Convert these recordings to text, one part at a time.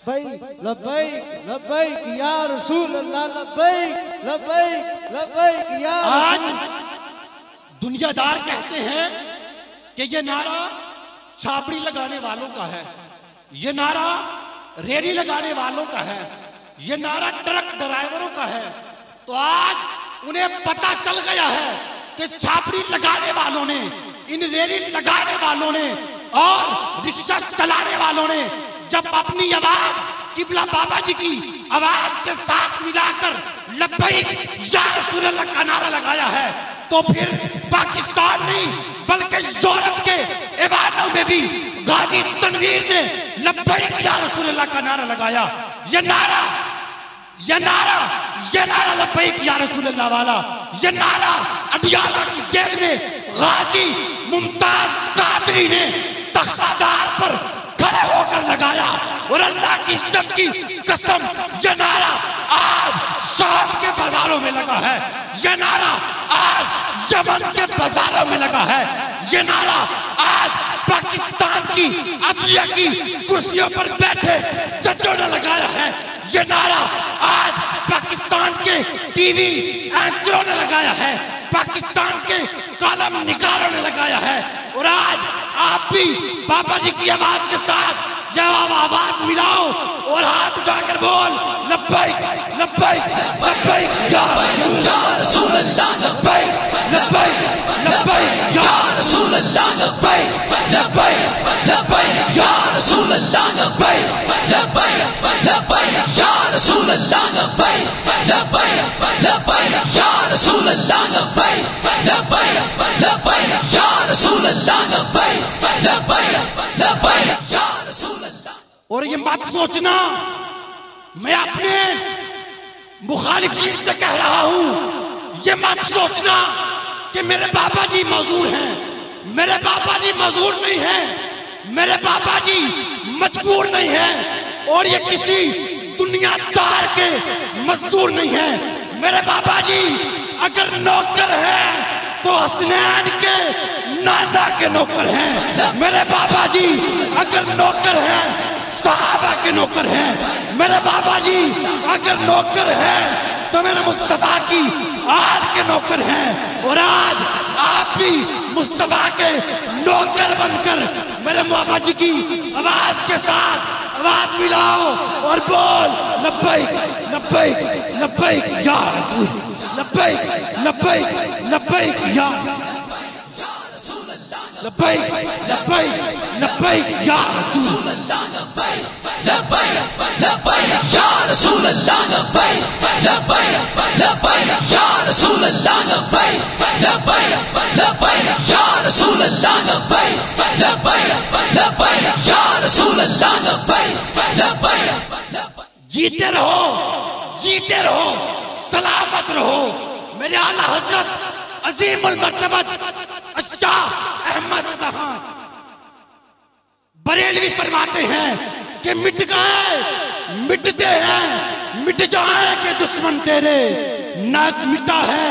लब्बैक लब्बैक या रसूल अल्लाह, लब्बैक लब्बैक लब्बैक या आज दुनियादार कहते हैं कि ये नारा छापड़ी लगाने वालों का है, ये नारा रेडी लगाने वालों का है, ये नारा ट्रक ड्राइवरों का है। तो आज उन्हें पता चल गया है कि छापड़ी लगाने वालों ने, इन रेडी लगाने वालों ने और रिक्शा चलाने वालों ने जब अपनी आवाज किबला बाबा जी की आवाज के साथ मिलाकर लब्बैक या रसूल अल्लाह का नारा लगाया है, तो फिर पाकिस्तान नहीं बल्कि यूरोप के ऐवानों में भी गाजी तनवीर ने लब्बैक या रसूल अल्लाह का नारा लगाया। ये नारा लब्बैक या रसूल अल्लाह वाला, ये नारा अडियाला की जेल में गाजी मुमताज कादरी ने तख्तादार पर खड़े होकर लगाया। और अल्लाह की इज्जत की कसम, ये नारा आज शाम के बाजारों में लगा है, ये नारा आज यमन के बाजारों में लगा है, ये नारा आज पाकिस्तान की अदलिया की कुर्सियों पर बैठे जजों ने लगाया है, ये नारा आज पाकिस्तान के टीवी एंकरों ने लगाया है, पाकिस्तान के कॉलम निगारों ने लगाया है। और आज आप भी बाबा जी की आवाज के साथ जब आवाज मिलाओ और हाथ उठाकर बोल लब्बैक लब्बैक लब्बैक या रसूल अल्लाह, लब्बैक लब्बैक लब्बैक या रसूल अल्लाह, लब्बैक लब्बैक लब्बैक या रसूल अल्लाह, लब्बैक लब्बैक लब्बैक या रसूल अल्लाह, लब्बैक लब्बैक लब्बैक या रसूल अल्लाह, लब्बैक लब्बैक लब्बैक या रसूल अल्लाह, लब्बैक लब्बैक लब्बैक या रसूल अल्लाह। और ये मत सोचना मैं अपने मुखालिफिन से कह रहा हूं, ये मत सोचना कि मेरे बाबा जी मजदूर हैं, मेरे बाबा जी मजदूर नहीं हैं, मेरे बाबा जी मजबूर नहीं हैं और ये किसी दुनियादार के मजदूर नहीं हैं। मेरे बाबा जी अगर नौकर हैं तो हसनैन के नाना के नौकर हैं, मेरे बाबा जी अगर नौकर हैं सहाबा के नौकर हैं, मेरे बाबा जी अगर नौकर हैं तो मेरे मुस्तफा की आल के नौकर हैं। और आज आप भी मुस्तफा के नौकर बनकर मेरे बाबा जी की आवाज के साथ आवाज मिलाओ और बोल लब्बैक लब्बैक लब्बैक या रसूल, लब्बैक लब्बैक लब्बैक या लब्बैक लब्बैक लब्बैक या रसूल अल्लाह, लब्बैक लब्बैक लब्बैक या रसूल अल्लाह, लब्बैक लब्बैक लब्बैक या रसूल अल्लाह, लब्बैक लब्बैक लब्बैक या रसूल अल्लाह, लब्बैक लब्बैक लब्बैक या रसूल अल्लाह, लब्बैक लब्बैक। जीते रहो, सलामत रहो। मेरे आला हजरत अजीमुल मर्तबत शाह अहमद खान बरेलवी फरमाते हैं कि मिटते हैं मिट जाएंगे दुश्मन तेरे, ना मिटा है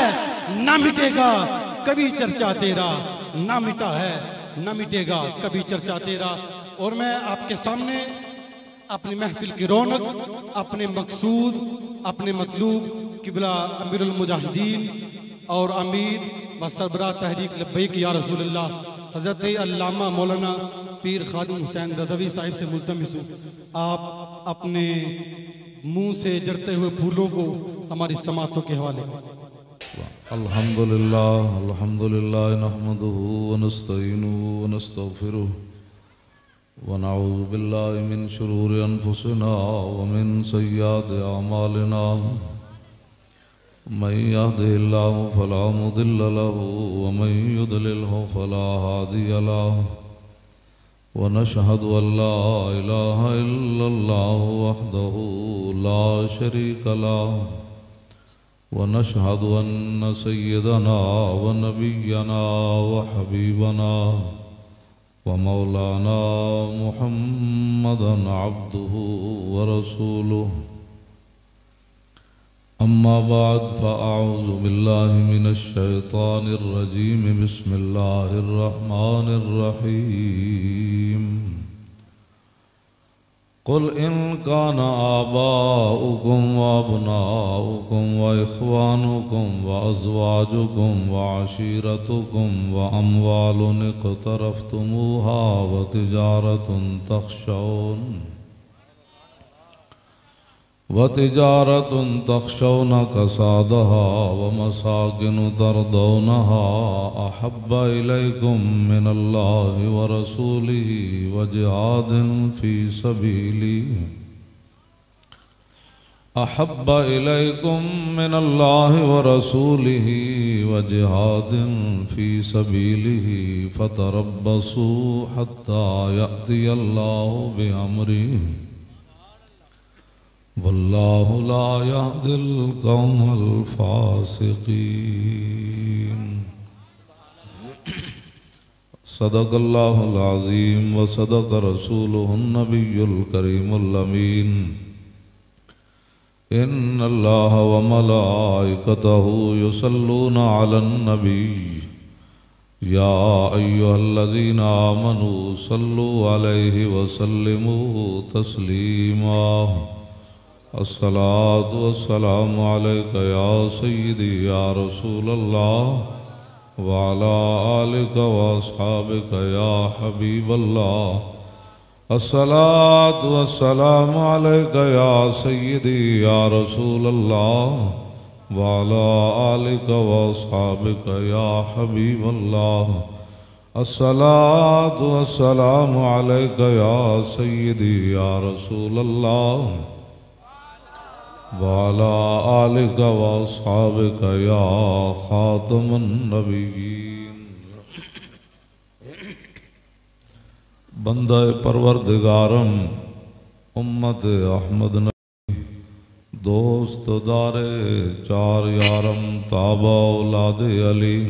ना मिटेगा कभी चर्चा तेरा, ना मिटा है ना मिटेगा कभी चर्चा तेरा। और मैं आपके सामने अपनी महफिल की रौनक, अपने मकसूद, अपने मतलूब किबला अमीरुल मुजाहिदीन और अमीर व सरबराह तहरीक लब्बैक या रसूल अल्लाह हजरत अल्लामा मौलाना पीर खादिम हुसैन रज़वी साहिब से मुल्तमिस हूँ, आप अपने मुंह से जरते हुए फूलों को हमारी समातों के हवाले। अल्हम्दुलिल्लाह अल्हम्दुलिल्लाह नहमदुहु व नस्तईनुहु व नस्तगफिरुह व नऊज़ु बिल्लाहि मिन शुरूरि अनफुसिना व मिन सय्यिआति अमालिना। मन यहदिहिल्लाहु फला मुदिल्ल लहु व मन युद्लिल्हु फला हादिय लहु। व नशहदु अल्ला इलाहा इल्लल्लाहु वहदहु ला शरीका लहु व नशहदु अन्न सय्यदना व नबिय्यना व हबीबना व मौलाना मुहम्मदन अब्दुहु व रसूलुहु। अम्मा बाद फ़अऊज़ु बिल्लाहि मिनश शैतानिर रजीम बिस्मिल्लाहिर रहमानिर रहीम। कुल इन कान आबाउकुम व अबनाउकुम व इख्वानुकुम व अज़वाजुकुम व अशीरतुकुम व अम्वालुन इक़्तरफ़्तुमूहा व तिजारतुन तख़्शौन कसादहा व मसाकिनु तरदौनहा अहब्ब इलैकुम मिनल्लाहि व रसूलिही व जिहादिन फ़ी सबीलिही अहब्ब इलैकुम मिनल्लाहि व रसूलिही व जिहादिन फ़ी सबीलिही फ़तरब्बसू हत्ता यअतियल्लाहु बिअम्रिही वल्लाहु ला यहदिल कौमल फासिकीन। सदक़ल्लाहुल अज़ीम व सदक़ रसूलुहुन नबियुल करीमुल अमीन। इन्नल्लाह व मलाइकतहु युसल्लूना अलन नबी या अय्युहल्लज़ीना आमनू सल्लु अलैहि व सल्लिमू तस्लीमा। अस्सलातु वस्सलामु अलैका या सय्यदी या रसूलल्लाह व अला आलिका व अस्हाबिका या हबीबल्लाह। अस्सलातु वस्सलामु अलैका या सय्यदी या रसूलल्लाह व अला आलिका व अस्हाबिका या हबीबल्लाह। अस्सलातु वस्सलामु अलैका या सय्यदी या रसूलल्लाह वाला आलिका व अस्हाबिका या खातमुन नबिय्यीन। बंदा परवरदिगारम उम्मत अहमद नबी दोस्त दारे चार यारम ताबा औलाद अली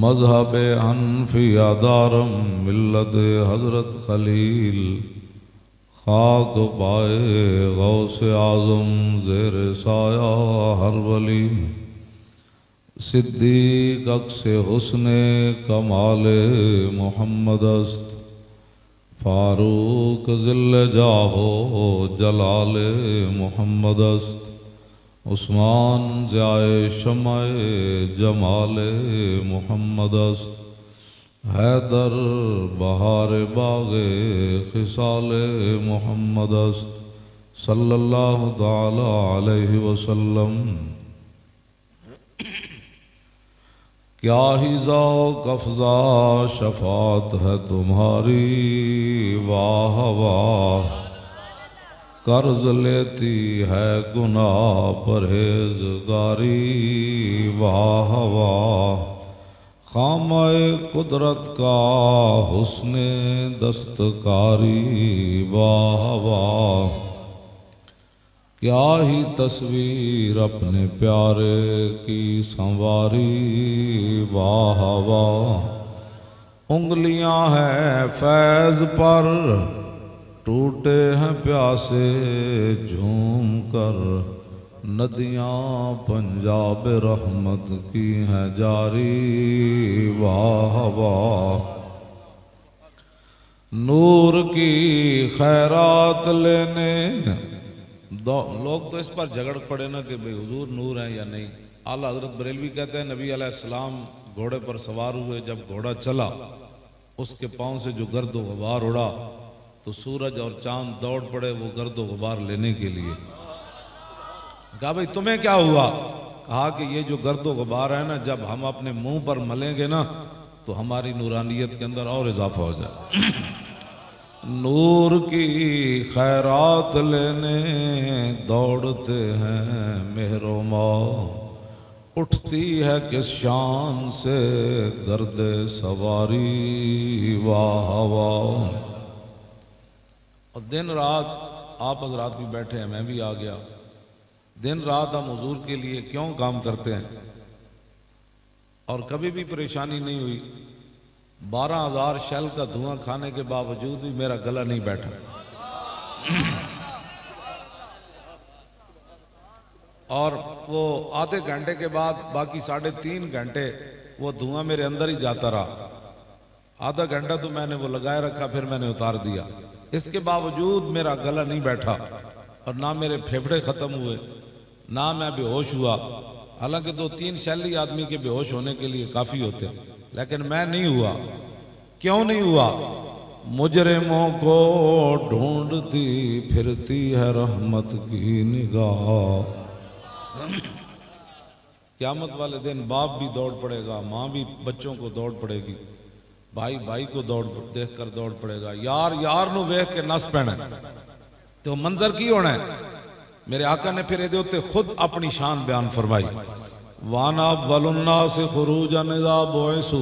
मजहब हनफिया दारम मिल्लत हजरत खलील खाक पाए गौसे आज़म ज़ेर साया हर वली सिद्दीक़ अक्से हुस्ने कमाले मोहम्मद अस्त फारूक ज़िल्ले जाहो जलाले मोहम्मद अस्त उस्मान ज़ाए शमाए जमाले मोहम्मद अस्त हैदर बहार बागे खिसाले मोहम्मद अस्त सल्लल्लाहु ताला अलैहि वसल्लम। क्या ही ज़ौक़ अफ़ज़ा शफ़ात है तुम्हारी वाह वाह कर्ज लेती है गुनाह परहेज़गारी वाह वाह खामाए कुदरत का हुस्ने दस्तकारी वाह वाह क्या ही तस्वीर अपने प्यारे की संवारी वाह वाह उंगलियां हैं फैज़ पर टूटे हैं प्यासे झूम कर नदियाँ पंजाब रहमत की हैं जारी वाह वाह नूर की खैरात लेने लोग तो इस पर झगड़ पड़े ना कि भाई हुजूर नूर है या नहीं। आला हजरत बरेलवी कहते हैं नबी अलैहिस्सलाम घोड़े पर सवार हुए, जब घोड़ा चला उसके पाँव से जो गर्द व गुबार उड़ा तो सूरज और चांद दौड़ पड़े वो गर्द व गुबार लेने के लिए। कहा भाई तुम्हें क्या हुआ? कहा कि ये जो गर्द व गुबार है ना, जब हम अपने मुंह पर मलेंगे ना तो हमारी नूरानियत के अंदर और इजाफा हो जाए। नूर की खैरात लेने दौड़ते हैं मेहरमा, उठती है किस शान से गर्दे सवारी वाह वाह। और दिन रात आप हजरात भी बैठे हैं, मैं भी आ गया। दिन रात हम हुजूर के लिए क्यों काम करते हैं और कभी भी परेशानी नहीं हुई। 12,000 शेल का धुआं खाने के बावजूद भी मेरा गला नहीं बैठा। और वो आधे घंटे के बाद बाकी 3.5 घंटे वो धुआं मेरे अंदर ही जाता रहा। आधा घंटा तो मैंने वो लगाए रखा, फिर मैंने उतार दिया। इसके बावजूद मेरा गला नहीं बैठा और ना मेरे फेफड़े ख़त्म हुए, ना मैं बेहोश हुआ। हालांकि 2-3 शैली आदमी के बेहोश होने के लिए काफ़ी होते, लेकिन मैं नहीं हुआ। क्यों नहीं हुआ? मुजरिमों को ढूंढती फिरती है रहमत की निगाह। क़यामत वाले दिन बाप भी दौड़ पड़ेगा, माँ भी बच्चों को दौड़ पड़ेगी, भाई भाई को देख कर दौड़ पड़ेगा, यार यार नू वेख के नस पैना। तो मंजर की होना है? मेरे आका ने फिर ये खुद अपनी शान बयान फरमाई। वाना वलुन्ना से खुरूजन इज़ा बुइसु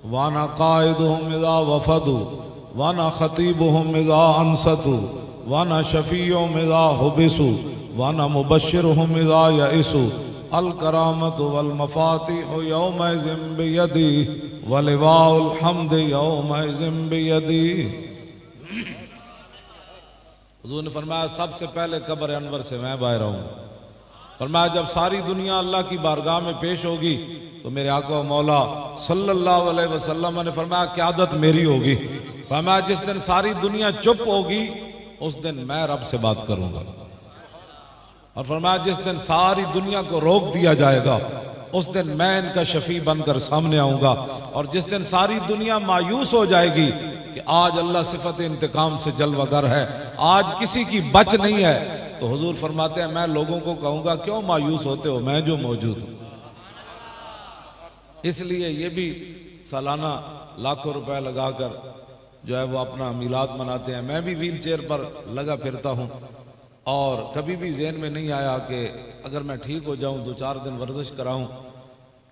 वाना काइदुहुम इज़ा वफदु वाना खतीबुहुम इज़ा अनसतु वाना शफीउहुम इज़ा हुबिसु वाना मुबश्शिरुहुम इज़ा यइसु अल करामतु वल मफातिहु यौमइज़िन बियदी व लिवाउल हम्द यौमइज़िन बियदी। हुज़ूर ने फरमाया सबसे पहले कब्र अनवर से मैं बाहर आऊँ। फरमाया जब सारी दुनिया अल्लाह की बारगाह में पेश होगी तो मेरे आका मौला सल्लल्लाहु अलैहि वसल्लम ने फरमाया क़यादत मेरी होगी। फरमाया जिस दिन सारी दुनिया चुप होगी उस दिन मैं रब से बात करूँगा। और फरमाया जिस दिन सारी दुनिया को रोक दिया जाएगा उस दिन मैं इनका शफी बनकर सामने आऊँगा। और जिस दिन सारी दुनिया मायूस हो जाएगी कि आज अल्लाह सिफत इंतकाम से जलवागर है, आज किसी की बच नहीं है, तो हुजूर फरमाते हैं मैं लोगों को कहूँगा क्यों मायूस होते हो, मैं जो मौजूद हूँ। इसलिए ये भी सालाना लाखों रुपए लगाकर जो है वो अपना मिलाद मनाते हैं। मैं भी व्हील चेयर पर लगा फिरता हूँ और कभी भी ज़हन में नहीं आया कि अगर मैं ठीक हो जाऊँ 2-4 दिन वर्जिश कराऊँ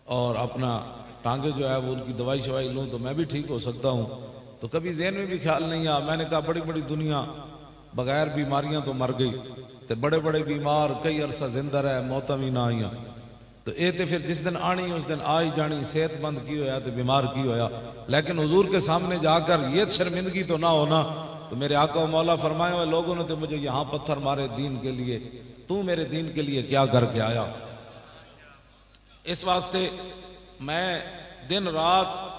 और अपना टांगे जो है वो उनकी दवाई शवाई लूँ तो मैं भी ठीक हो सकता हूँ। तो कभी ज़हन में भी ख्याल नहीं आया। मैंने कहा बड़ी बड़ी दुनिया बगैर बीमारियां तो मर गई, तो बड़े बड़े बीमार कई अरसा जिंदा रहे, मौत भी ना आईया। तो ये तो फिर जिस दिन आनी उस दिन आई जानी, सेहतमंद की होया तो बीमार की होया। लेकिन हुजूर के सामने जाकर ये शर्मिंदगी तो ना होना। तो मेरे आका मौला फरमाए हुए लोगों ने तो मुझे यहाँ पत्थर मारे दीन के लिए, तू मेरे दीन के लिए क्या करके आया। इस वास्ते मैं दिन रात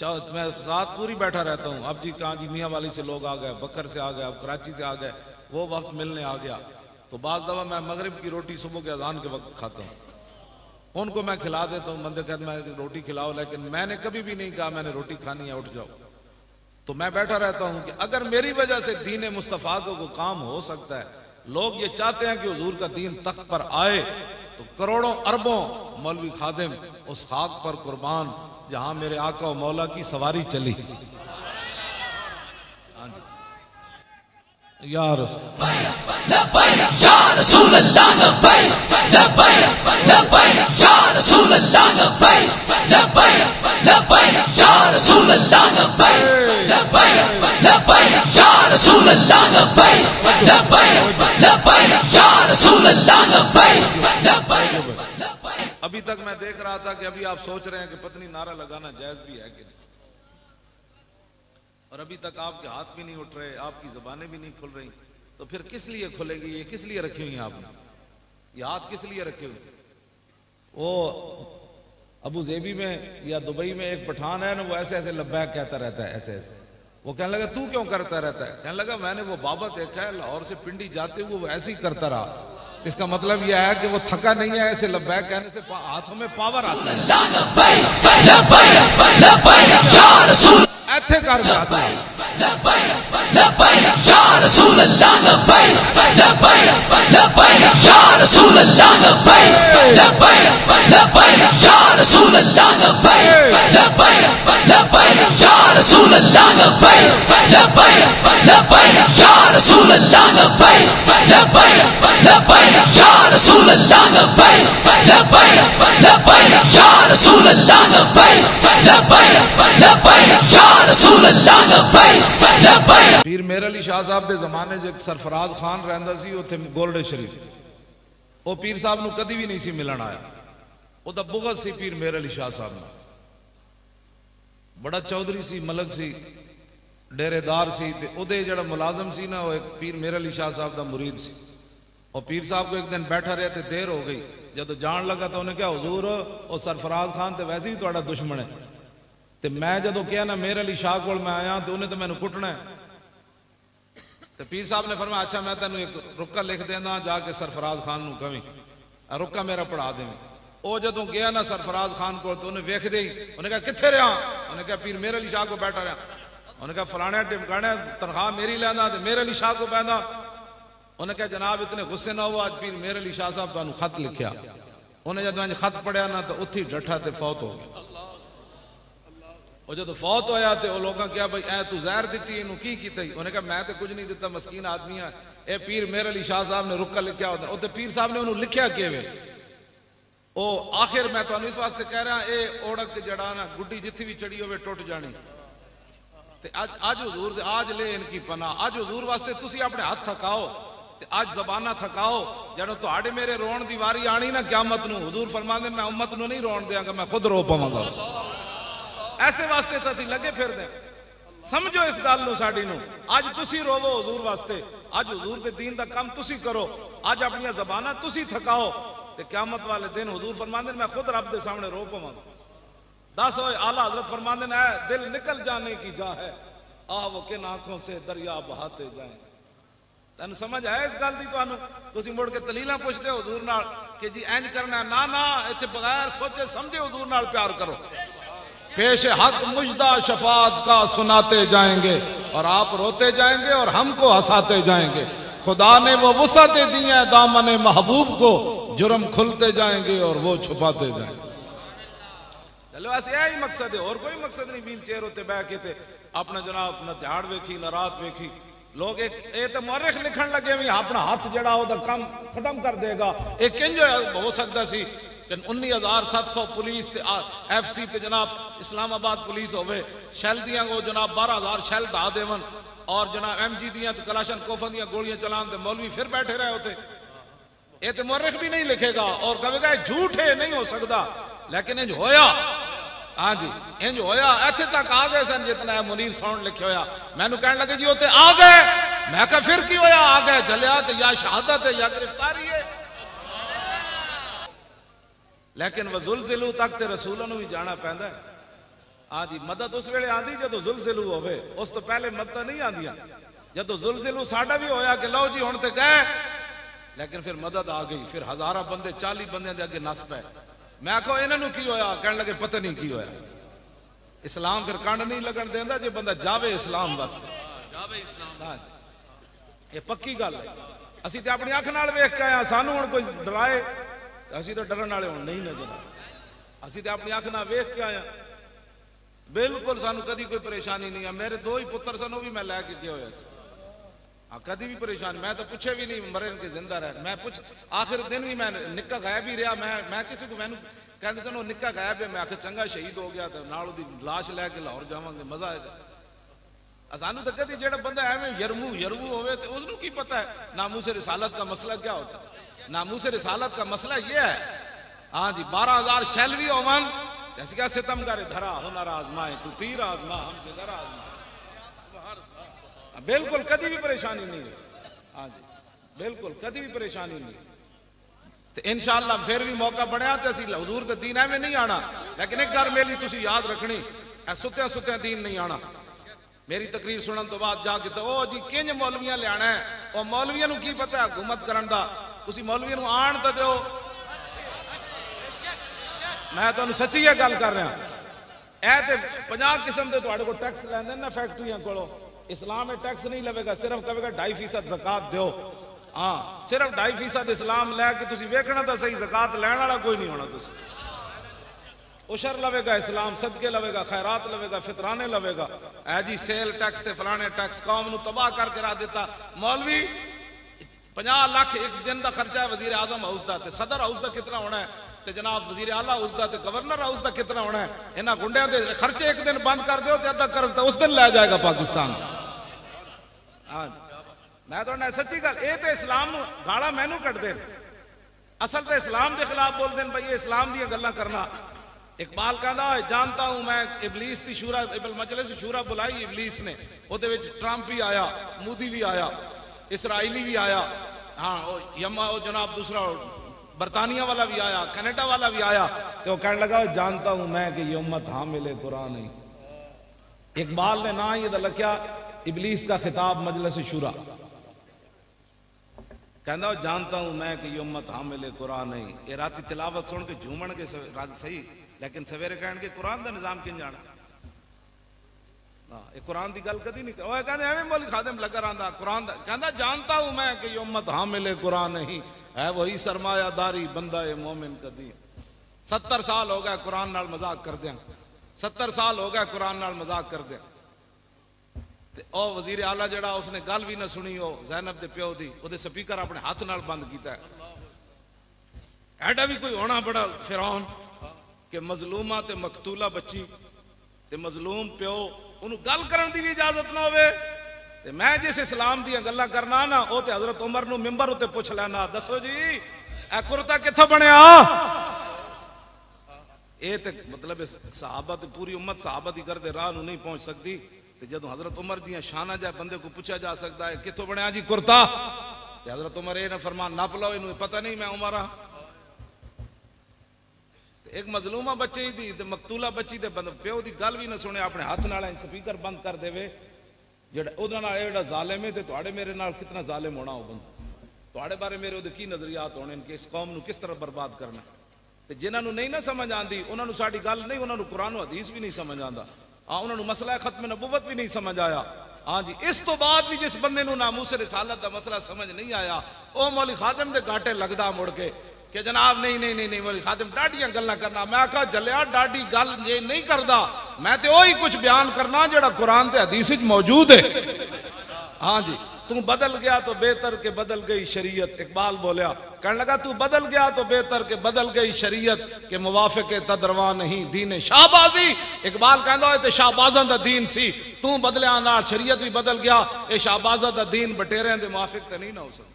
मैं रात पूरी बैठा रहता हूँ। अब जी कहाँ जी मियाँ वाली से लोग आ गए, बकर से आ गए, अब कराची से आ गए, वो वक्त मिलने आ गया। तो बाज़ दफ़ा मैं मगरिब की रोटी सुबह के अजान के वक्त खाता हूँ, उनको मैं खिला देता हूँ। बंदे कहते मैं रोटी खिलाओ, लेकिन मैंने कभी भी नहीं कहा मैंने रोटी खानी है, उठ जाओ। तो मैं बैठा रहता हूँ कि अगर मेरी वजह से दीन मुस्तफ़ा को काम हो सकता है, लोग ये चाहते हैं कि हुजूर का दीन तख्त पर आए, तो करोड़ों अरबों मौलवी खादिम उस खाक पर कुर्बान जहां मेरे आका और मौला की सवारी चली। या रसूल अल्लाह लब्बैक लब्बैक लब्बैक या रसूल अल्लाह लब्बैक लब्बैक लब्बैक या रसूल अल्लाह लब्बैक लब्बैक लब्बैक या रसूल अल्लाह लब्बैक लब्बैक लब्बैक या रसूल अल्लाह लब्बैक लब्बैक। अभी तक मैं देख रहा था कि अभी आप सोच रहे हैं कि पत्नी नारा लगाना जायज भी है कि नहीं, और अभी तक आपके हाथ भी नहीं उठ रहे, आपकी जबानें भी नहीं खुल रही। तो फिर किस लिए खुलेगी? ये किस लिए रखी हुई हैं आपने? ये हाथ किस लिए रखे हुए? वो अबू जेबी में या दुबई में एक पठान है ना, वो ऐसे ऐसे लब्बैक कहता रहता है, ऐसे ऐसे। वो कहने लगा तू क्यों करता रहता है? कहने लगा मैंने वो बाबा देखा है लाहौर से पिंडी जाते हुए वो ऐसे ही करता रहा। इसका मतलब यह है कि वो थका नहीं है, ऐसे लब्बैक कहने से हाथों में पावर आता है। ऐसे कर जाता है। या रसूल अल्लाह लब्बैक लब्बैक लब्बैक या रसूल अल्लाह लब्बैक लब्बैक लब्बैक या रसूल अल्लाह लब्बैक लब्बैक लब्बैक या रसूल अल्लाह लब्बैक लब्बैक लब्बैक या रसूल अल्लाह लब्बैक लब्बैक लब्बैक या रसूल अल्लाह लब्बैक लब्बैक लब्बैक या रसूल अल्लाह लब्बैक लब्बैक लब्बैक या रसूल अल्लाह लब्बैक लब्बैक। पीर मेर अली शाह साहब के जमाने च सरफराज खान रहिंदा सी उत्थे गोल्डे शरीफ। वो पीर साहब नूं कदी भी नहीं सी मिलन आया। उहदा बुग़्ज़ सी पीर मेर अली शाह साहब नाल। बड़ा चौधरी सी, मलक सी, डेरेदार सी, ते उहदे जिहड़ा मुलाजम सी ना वो एक पीर मेर अली शाह साहब का मुरीद सी। और पीर साहब को एक दिन बैठा रहे तो देर हो गई, जब जान लगा तो उन्हें क्या हुजूर वो सरफराज खान तो वैसे ही तुहाडा दुश्मन है, तो मैं जो क्या ना मेर अली शाह को मैं आया तो उन्हें तो मैंने कुटना है। तो पीर साहब ने फरमाया अच्छा मैं तेन एक रुका लिख देना जाके सरफराज खान नूं कहीं रुका मेरा पढ़ा देवी। वो जदों गया ना सरफराज खान को तो उन्हें वेख दे उन्हें कहा कित्थे रहा, उन्हें कहा पीर मेरे अली शाह को बैठा रहा। उन्हें कहा फलाने टिमकाने तनख्वाह मेरी लेना तो मेरे अली शाह को बहना। उन्हें कहा जनाब इतने गुस्से ना हो, आज पीर मेरे अली शाह साहब तुहानू खत लिखिया। उन्हें जदों अज खत पढ़िया ना तो उत्थे डठा ते फौत हो गया। वो जो फौत होया तो लोगों क्या भाई ऐ तू जहर दी इनू की कीता? उन्हें कहा मैं तो कुछ नहीं दिता, मस्कीन आदमी है। ये पीर मेरे अली शाह साहब ने रुका लिखिया होता। पीर साहब ने उन्होंने लिखिया किवें ओ आखिर मैं तुहानू इस वास्ते कह रहा ये ओढ़क जड़ा ना गुड्डी जिथे भी चढ़ी होवे टुट जानी। ते अज हुजूर दे आज ले इनकी पनाह। अज हुजूर वास्ते तुसी अपने हाथ थकाओ ते आज जबाना थकाओ। जदों तुहाडे मेरे रोण दी वारी आनी ना क़यामत नूं हुजूर फरमांदे मैं उम्मत नूं नहीं रोण देंगा, मैं खुद रो पावांगा। ऐसे वास्ते तो असीं लगे फिरदे। समझो इस गल नूं साडी नूं। अज तुसी रोवो हुजूर वास्ते, अज हुजूर दे दीन दा काम तुसी करो, अज अपनी जबाना तुसी थकाओ ते क़यामत वाले दिन हुजूर फरमांदे मैं खुद रब दे सामने रो पावांगा। दस होए आला हजरत फरमांदे है दिल निकल जाने की जा है, आ वो किन आंखों से दरिया बहाते जाए। तैनूं समझ आया इस गल दी? तुहानूं तुसीं मुड़ के दलीलां पुछदे हो हुजूर नाल कि जी इंज करना है। ना ना, इत्थे बगैर सोचे समझे हुजूर नाल प्यार करो। पेश हक मुजदा शफात का सुनाते जाएंगे और आप रोते जाएंगे और हमको हंसाते जाएंगे। खुदा ने वो वुसअतें दी हैं दामन महबूब को, जुर्म खुलते जाएंगे और वो छुपाते जाएंगे। चलो ऐसे यही मकसद है, और कोई मकसद नहीं। व्हील चेयर होते बह के थे अपना जनाब न दिहाड़ वेखी न रात वेखी। लोग एक तो मौरख लिखण लगे भी अपना हाथ जड़ा ओदा काम खत्म कर देगा। एक किंज हो सकता सी 19,700 पुलिस FC ते जनाब इस्लामाबाद पुलिस होवे, शैल दियां वो जनाब 12,000 शैल दा देवन और जनाब MG दियां तो कलाशन कोफन दियां गोलियां चलान दे मौलवी फिर बैठे रहे होते। ये तो मौरख भी नहीं लिखेगा और कहेगा झूठ है, नहीं हो सकता। लेकिन इंज होया, हाँ जी इंज होया। इत्थे तक आ गए सन जितना है मुनीर साउंड लिखे होया। मैनू कहने लगे जी उते आ गए। मैं कहा फिर की होया? आ गए जलिया तो या शहादत है या गिरफ्तारी है। लेकिन वह जुलजिलू तक ते रसूलों भी जाना पैंदा है। हाँ जी मदद उस वेले आंदी जो जुलजिलू होवे, उस तो पहले मदद नहीं आंदियां। जो जुलजिलू साडा भी होया कि लो जी हुण ते गए, लेकिन फिर मदद आ गई। फिर 1000 बंदे 40 बंदे दे अगे नस पे। मैं आखो इन्हों की होया? कहने लगे पता नहीं की होया। इस्लाम फिर कंड नहीं लगन देंदा जे बंदा जावे इस्लाम वास्ते, जावे इस्लाम। ये पक्की गल है। असीं ते अपनी अख नाल वेख के आए, सानू हुण कोई डराए असीं तो डरन वाले हुण नहीं नजर। असीं तो अपनी अख नाल वेख के आए, बिल्कुल सानू कदी कोई परेशानी नहीं है। मेरे 2 ही पुत्र सन, वो भी मैं लैके गया होया सी। हाँ कदी भी परेशानी, मैं तो पूछे भी नहीं मरे के जिंदा रह। मैं पूछ आखिर दिन भी मैं निक्का गायब ही रहा। मैं किसी को मैनू कहते सन वो निक्का गायब है। मैं आखिर चंगा शहीद हो गया तो नाल उहदी लाश लैके लाहौर जावांगे, मजा आएगा। सानू तो कदी जेड़ा बंदा एवें यरमू होवे ते उसनू की पता है नामूसे रिसालत का मसला क्या होता है। नामूसे रिसालत का मसला ये है, हाँ जी 12,000 शैलवी होवन जैसे क्या सितम करे धरा हुनर आजमाए तू तीर आजमा हम जिगर आजमा। बिल्कुल कदी भी परेशानी नहीं है। हाँ जी बिल्कुल कदी भी परेशानी नहीं। तो इंशाअल्लाह फिर भी मौका बनया तो असीं हुजूर दे दीन में नहीं आना। लेकिन एक गल मेरी तुसीं याद रखनी, सुत्या सुत्या दीन नहीं आना। मेरी तकरीर सुनने तो बाद जाके तो ओ जी किंज मौलवियां लियाना है, और मौलवियां नूं की पता है हुकूमत करन दा। तुसीं मौलवियां नूं आण तो दिओ। मैं तुहानूं सच्ची ये गल कर रहा। ऐ ते 50 किस्म दे तुहाडे कोल टैक्स लैंदे ना फैक्ट्रियां कोलों। इस्लाम में टैक्स नहीं लवेगा, सिर्फ कहेगा 2.5% ज़कात दो। हाँ सिर्फ 2.5% इस्लाम लैके तुसीं वेखना तो सही, ज़कात लैण वाला कोई नहीं होना। तुसीं उशर लवेगा इस्लाम, सदके लवेगा, खैरात लवेगा, फितराने लवेगा। ऐ जी सेल टैक्स ते फलाने टैक्स कौम नूं तबाह करके रख दिता। मौलवी 50 लाख एक दिन का खर्चा है वजीर आजम हाउस का, सदर हाउस का कितना होना है, तो जनाब वजीर आला हाउस का, गवर्नर हाउस का कितना होना है। इन्होंने गुंडिया के खर्चे एक दिन बंद कर दो तो अद्धा कर्ज उस दिन लै जाएगा पाकिस्तान। हाँ मैं तो सच्ची गल, ये तो इस्लाम नूं गाला मैनू कटदे असल तो इस्लाम के खिलाफ बोलते हैं भाई ये इस्लाम दी गल्लां करना। इकबाल कहता है जानता हूं मैं इबलीस की शूरा मजलिस शूरा बुलाई इबलीस ने, उहदे विच ट्रंप भी आया, मोदी भी आया, इसराइली भी आया, हाँ यमा वो जनाब दूसरा बरतानिया वाला भी आया, कनाडा वाला भी आया। तो कहने लगा जानता हूं मैं कि ये उम्मत हामिले कुरान है। इकबाल ने ना ये लख्या इबलीस का खिताब मजलिस शूरा, कहना जानता हूं मैं कि ये उम्मत हामिल कुरान नहीं। ये राती तिलावत सुन के झूमन के सही, लेकिन सवेरे कहन के कुरान का निजाम किन जाना। ये कुरान की गल कदी नहीं कहते एवं मौलवी खादिम लगा रहा कुरान कहना जानता हूं मैं कि ये उम्मत हामिल कुरान नहीं है वही सरमायादारी बंदा ये मोमिन कदी। 70 साल हो गए कुरान नाल मजाक कर दिया, 70 साल हो गए कुरान नाल मजाक कर दिया। ओ वजीर आला जड़ा उसने गल भी ना सुनी हो ज़ैनब दे प्यो दी, ओदे स्पीकर अपने हाथ नाल बंद किया। ऐडा भी कोई होना बड़ा फिरौन कि मजलूमा ते मकतूला बच्ची ते मजलूम प्यो उन्होंने गल करने की भी इजाजत ना होवे। ते मैं जिस इस्लाम दी गल्लां करना ना वो ते हजरत उमर नूं मिंबर उत्ते पुछ लेना, दसो जी ए कुर्ता कित्थों बनया। ये ते मतलब सहाबा ते पूरी उम्मत सहाबा दी करदे राह नूं नहीं पहुंच सकती। ते जदों हजरत उमर दियां शाना जाए बंदे को पूछा जा सकता है कित्थों बनया जी कुर्ता, ते हजरत उमर ये ना फरमान नप लो, इन्हूं पता नहीं मैं उमर हाँ। एक मजलूमा बच्चे दी ते मकतूला बच्ची दे प्यो दी गल भी ना सुने अपने हाथ नाल स्पीकर बंद कर देवे। जेड़ा ओदा नाल एड़ा जालिम है ते तुहाडे मेरे नाल कितना जालिम होना हो बंदा, तुहाडे बारे मेरे ओदे की नजरियात होने कि इस कौम नूं किस तरह बर्बाद करना। ते जिन्हां नूं नहीं ना समझ आंदी उन्हां नूं साडी गल नहीं, उन्हां नूं कुरान और हदीस भी नहीं समझ आंदा। हाँ उन्हां नूं मसला खत्म नबुवत भी नहीं समझ आया। हाँ जी इस तो बाद भी जिस बंदे नूं नामूस रिसालत दा मसला समझ नहीं आया ओ मौलवी खादिम दे घाटे लगदा मुड़ के कि जनाब नहीं नहीं नहीं नहीं मौलवी खादिम डाडियां गल्लां करना। मैं आखा जलिया डाडी गल ये नहीं करदा, मैं तो वही कुछ बयान करना जेड़ा कुरान ते हदीस विच मौजूद है। हाँ जी तू बदल गया तो बेहतर के बदल गई शरीयत, इकबाल बोलिया कहने लगा तू बदल गया तो बेहतर के बदल गई शरीयत के मुवाफिक तदरवा नहीं दीन शाहबाजी। इकबाल कहंदा है ते शाहबाजां दा दीन सी, तू बदलिया नाल शरीयत भी बदल गया, ये शाहबाजां दा दीन बटेरियां दे मुवाफिक ते नहीं ना हो सकदा।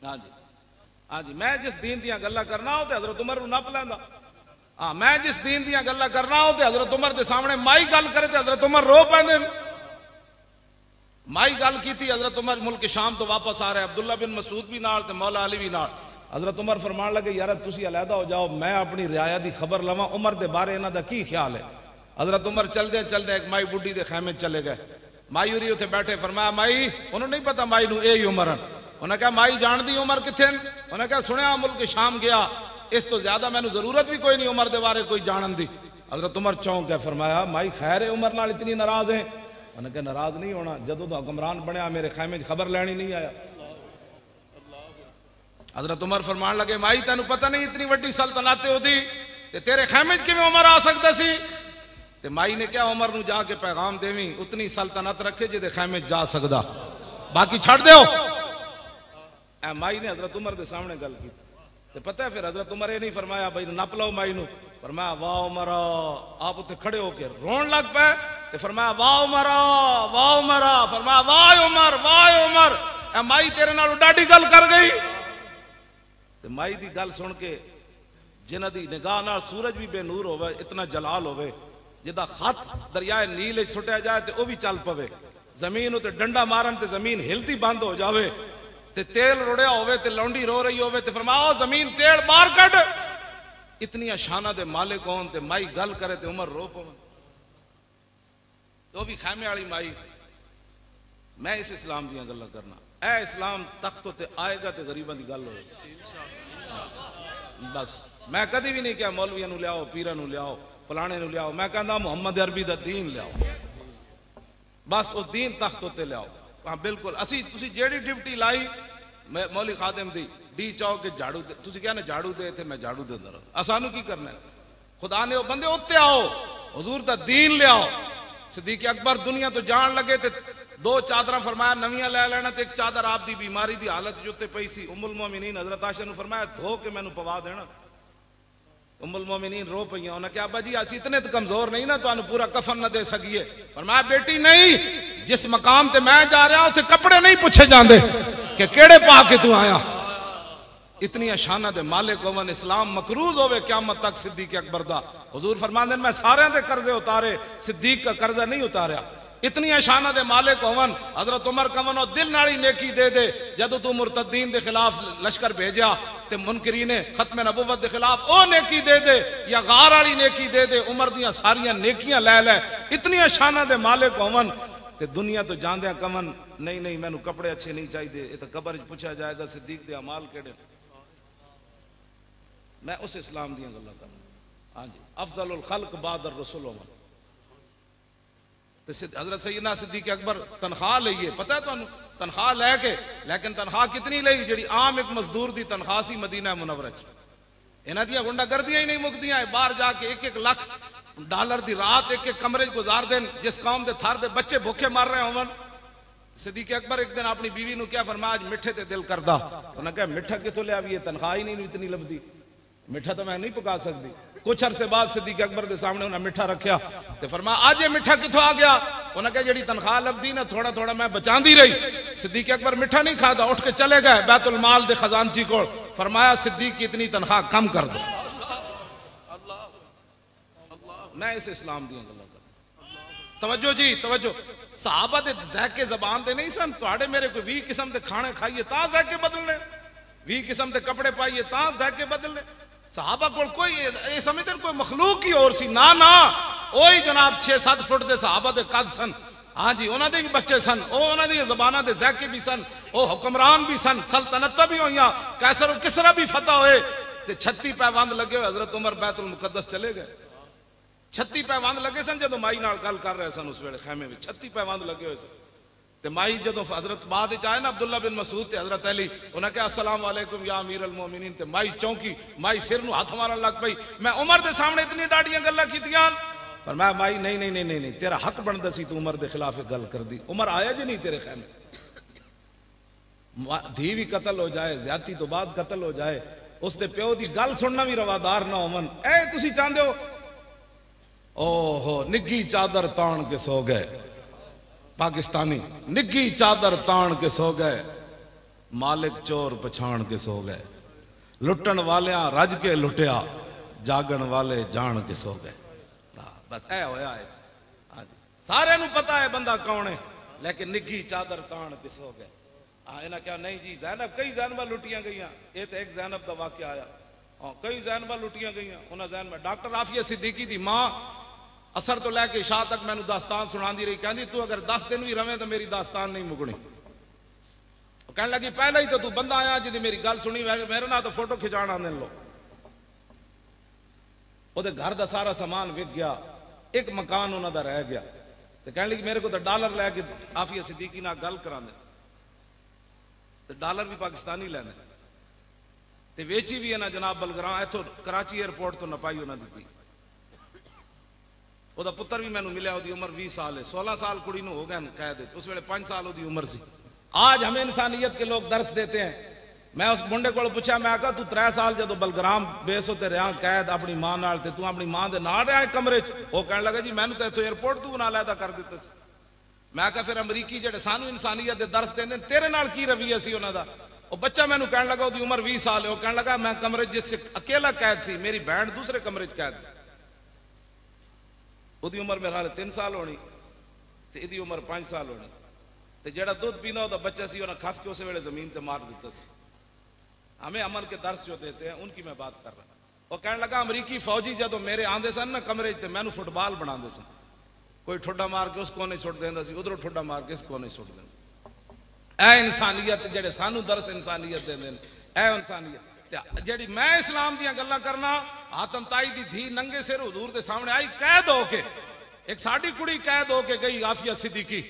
हाँ जी हाँ जी मैं जिस दीन दियां गल्लां करना हो ते हजरत उमर नूं नप लैंदा। हाँ मैं जिस दीन दियां गल्लां करना हो ते हजरत उमर दे सामने माई गल करे ते हजरत उमर रो पैंदे। माई गल की थी हजरत उमर मुल्क शाम तो वापस आ रहे, अब्दुल्ला बिन मसूद भी नाल ते मौला अली भी नाल। हजरत उमर फरमान लगे यार तुसी अलहदा हो जाओ, मैं अपनी रियाया दी खबर लवां उमर दे बारे इन्हां दा की ख्याल है। हजरत उमर चलदे चलदे एक माई बुढ़ी दे खैमे चले गए। माई उरी उत्थे बैठे, फरमाया माई उन्होंने नहीं पता माई नूं यही उमर है। उन्हें कहा माई जान दी उमर किथे। उन्हें कहा सुनिया मुल्क शाम गया, इस तो ज्यादा मैनू जरूरत भी कोई नहीं उमर दे बारे कोई जानन दी। हजरत उमर चौंक गए, फरमाया माई खैर है उमर नाल इतनी नाराज है। उन्हें कहा नाराज नहीं होना, जदों तो हुक्मरान बनया मेरे खैमे खबर लैनी नहीं आया। हजरत उमर फरमान लगे माई तेनू पता नहीं इतनी वड्डी सल्तनत होती ते तेरे खैमे किवें उमर आ सकदा सी। ते माई ने क्या उमर नूं जाके पैगाम देवी उतनी सल्तनत रखे जिहदे खैमे जा सकदा, बाकी छड़ दिओ। ए माई ने हजरत उमर के सामने गल की ते पता है फिर हजरत उमर ये नहीं फरमाया भाई नप लो माई नूं, फरमाया वाह उमरा। आप उत्ते खड़े होके रोन लग पे ते फरमाया वाह उमरा वाह उमरा। फरमाया वाह उमर वाह उमर। ए माई तेरे नाल डाडी गल कर गई। ते माई दी गल सुन के जिन्हां दी निगाह नाल सूरज भी बेनूर होवे, इतना जलाल होवे, जिदा खत दरियाए नील सुटिया जाए ते ओ भी चल पवे, जमीन उत्ते डंडा मारन ते जमीन हिलती बंद हो जावे, ते तेल रुड़िया होवे ते लौंडी रो रही होवे ते फरमाओ जमीन तेल बाहर कट। इतनिया शाना दे मालिक होन ते माई गल करे ते उमर रो पवन। तो भी खैमे वाली माई। मैं इस इस्लाम दियां गल्लां करना, ए इस्लाम तख्त ते आएगा ते गरीबां दी गल होए। बस मैं कदी भी नहीं कहा मौलवियां नूं लियाओ, पीरां नूं लियाओ, फलाने नूं लियाओ। मैं कहंदा मुहम्मद अरबी दा दीन लियाओ, बस वो दीन तख्त उत्ते लियाओ। हाँ बिल्कुल असी तुसी जेड़ी ड्यूटी लाई मौली खादिम दी डी चौक के झाड़ू दे, तुसी क्या ना झाड़ू दे थे मैं झाड़ू दे अंदर असानू की करना है। खुदा ने वो बंदे उत्ते आओ हुजूर दा दीन ले आओ। सिद्दीक अकबर दुनिया तो जान लगे ते दो चादर फरमाया नवियां ले लेना ते एक चादर आप दी बीमारी दी हालत जो उत्ते पई सी। उम्मुल मोमिनीन हजरत आयशा ने फरमाया धो के मैनू पवा देना। उम्मुल मोमिनीन रो पईयां, उन्हें कहा अब्बा जी असी इतने तो कमजोर नहीं ना तुहानू पूरा कफन न दे सकीए। फरमाया बेटी नहीं, जिस मकाम ते मैं जा रहा उत्थे कपड़े नहीं पूछे जांदे कि केड़े पा के तू आया। इतनी शाना दे मालिक होवन, इस्लाम मकरूज होवे क़यामत तक सिद्दीक अकबर दा। हुजूर फरमांदे मैं सारे दे कर्जे उतारे, सिद्दीक का कर्जा नहीं उतारा। इतनी शाना दे मालिक होवन। हजरत उमर कवन और दिल नाली नेकी दे दे, जदों तू मुर्तदीन दे खिलाफ लश्कर भेजा ते मुनकरीने खत्म नबुवत दे खिलाफ ओ नेकी दे दे या गार वाली नेकी दे दे, उमर दियां सारियां नेकियां ले ले। इतनी शाना दे मालिक होवन ते दुनिया तो जांदे कवन नहीं नहीं मैनू कपड़े अच्छे नहीं चाहिए, ये तो कबर च पूछा जाएगा सिद्दीक दे अमाल केड़े। मैं उस इस्लाम दी गल्लां कर। हाँ जी, अफजलुल खल्क बादर रसूल उमर। तो हजरत सैयदना सिद्दीक अकबर तनख्वाह लईए, पता है तुहानू तनख्वाह लैके, लेकिन तनख्वाह कितनी लई जिहड़ी आम एक मजदूर दी तनख्वाह सी मदीना मुनव्वरा च। इन्हां दियां गुंडागर्दियां ही नहीं मुकदियां, बाहर जाके 1-1 लाख डॉलर दी रात एक कमरे गुजार देन, जिस कौम के थर दे बच्चे भूखे मर रहे होवन। सिद्दीक अकबर एक दिन अपनी बीवी ने क्या फरमाया, आज मिठे ते दिल करदा। उन्हें कहा मिठा कितों लिया, भी तनख्वाह ही नहीं इतनी लभदी, मिठा तो मैं नहीं पका सकती। कुछ अरसे बाद सिद्दीक अकबर के सामने उन्हें मिठा रखा तो फरमाया आज ये मिठा कितों आ गया। उन्हें कहा जी तनख्वाह लभदी ना थोड़ा थोड़ा मैं बचाती रही। सिद्दीक अकबर मिठा नहीं खाता, उठ के चले गए बैतुल माल दे खजानची को। फरमाया सिद्दीक की इतनी तनख्वाह कम कर दो। मैं इस इस्लाम दी गल्लां कर। तवज्जो जी तवज्जो, सहाबा दे ज़ायके ज़बान दे नहीं सन। तुहाडे मेरे कोई 20 किस्म दे खाने खाइए तां ज़ायके बदलने, 20 किस्म दे कपड़े पाइए तां ज़ायके बदलने। सहाबा को कोई ये समझते कोई मखलूक ही और सी ना ना, ओही जनाब 6-7 फुट दे सहाबा दे कद सन। हाँ जी, उन्होंने भी बच्चे सन, उन्होंने दी ज़बाना दे ज़ायके भी सन, वो हुक्मरान भी सन, सल्तनत भी होइयां, कैसर और किसरा भी फतह होए। ते 36 पैबंद लगे हुए हजरत उमर बैतुल मुकद्दस चले गए। 36 पैबंद लगे सन जो माई नाल गल कर रहे सन उस वेले खैमे में 36 पैबंद लगे हुए सन। ते माई जो हजरत बाद आए ना अब्दुल्ला बिन मसूद ते हजरत अली, उन्हें कहा अस्सलाम वालेकुम या अमीर अल मोमिनीन। ते माई चौंकी, माई सिर नूं हाथ मारन लग पई। मैं उमर दे सामने इतनी डाडियां गल्लां कीतियां, पर मैं माई नहीं नहीं नहीं नहीं तेरा हक बनदा सी तू उमर दे खिलाफ गल कर दी। उमर आया जी नहीं तेरे खैमे, धी भी कतल हो जाए, ज्यादती तो बाद कतल हो जाए, उसके प्यो की गल सुनना भी रवादार ना होवन। ए तुसी चाहते हो ओहो निग्गी चादर तान के सो गए, पाकिस्तानी निग्गी चादर तान के सो गए, मालिक चोर पछाण के सो गए, लुटन वालियां रज के लुटिया, जागन वाले जान के सो गए। बस ऐ होया है। हाँ जी, सारे नू पता है बंदा कौन है, लेकिन निग्गी चादर तान के सो गए। हाँ इन्हें क्या नहीं जी ज़ैनब, कई ज़ैनबा लुटियां गई, ये तो एक ज़ैनब का वाक़या आया। हाँ कई ज़ैनबा लुटियां गई, उन्हें ज़ैनबा डॉक्टर आफिया सिद्दीकी की माँ असर तो लैके इशा तक मैनू दास्तान सुनाती रही, कहती तू अगर 10 दिन भी रवे तो मेरी दास्तान नहीं मुकनी। कहने लगी पहले ही तो तू बंदा आया जिदी मेरी गल सुनी, मेरे ना तो फोटो खिंचाण आने लो। वो घर का सारा सामान विक गया, एक मकान उन्होंने रह गया। तो कहने लगी मेरे को तो डॉलर लैके आफिया सिद्दीकी नाल गल करा दे, तो डॉलर भी पाकिस्तानी लैने, तो वेची भी है ना जनाब बलगरां इथों कराची एयरपोर्ट तो नपाई उन्होंने दी। ਉਹਦਾ पुत्र भी मैंने मिले, उसकी उम्र 20 साल है, 16 साल कुड़ी नूं हो गए कैद, उस वेले 5 साल उसकी उम्र सी। आज हमें इंसानियत के लोग दर्श देते हैं। मैं उस मुंडे को पूछा, मैं आखा तू 3 साल जो बलगराम बेस होते रहा कैद अपनी मां नाल, ते तू अपनी मां दे नाल रहा कमरे च? वो कहने लगा जी मैंने तो इत्थों एयरपोर्ट तू ना लैदा कर दिता। मैं आखा फिर अमरीकी जेडे सानू इंसानियत दे दर्श देंदे तेरे नाल की रवैया सी उन्हां दा? वो बच्चा मैनू कहने लगा उसकी उम्र 20 साल है, वो कहने लगा मैं कमरे जिस अकेला कैद सी, मेरी बहन दूसरे कमरे च कैद सी। उसकी उम्र मेरे हाल 3 साल होनी, तो इसकी उम्र 5 साल होनी। तो जेड़ा दूध पींदा उसका बच्चा सी उन्हें खस के उस वेले जमीन पर मार दिता सी। हमें अमन के दर्श जो देते हैं उनकी मैं बात कर रहा। वो कहने लगा अमरीकी फौजी जो मेरे आंदे सन ना कमरे च, मैनू फुटबॉल बनाते सन, कोई ठुड्डा मार के उस कोने सुट देंदा सी, उधरों ठुड्डा मार के इस कोने सुट देंदा। ऐ इंसानियत जेडे सानू दर्श इंसानियत देंदे ने, ऐ इंसानियत जेड़ी मैं इस्लाम दियां गल्लां करना। आतम ताई दी धी नंगे सिर हुजूर दे सामने आई कैद होके, एक साडी कुड़ी कैद होके गई आफिया सिद्दीकी,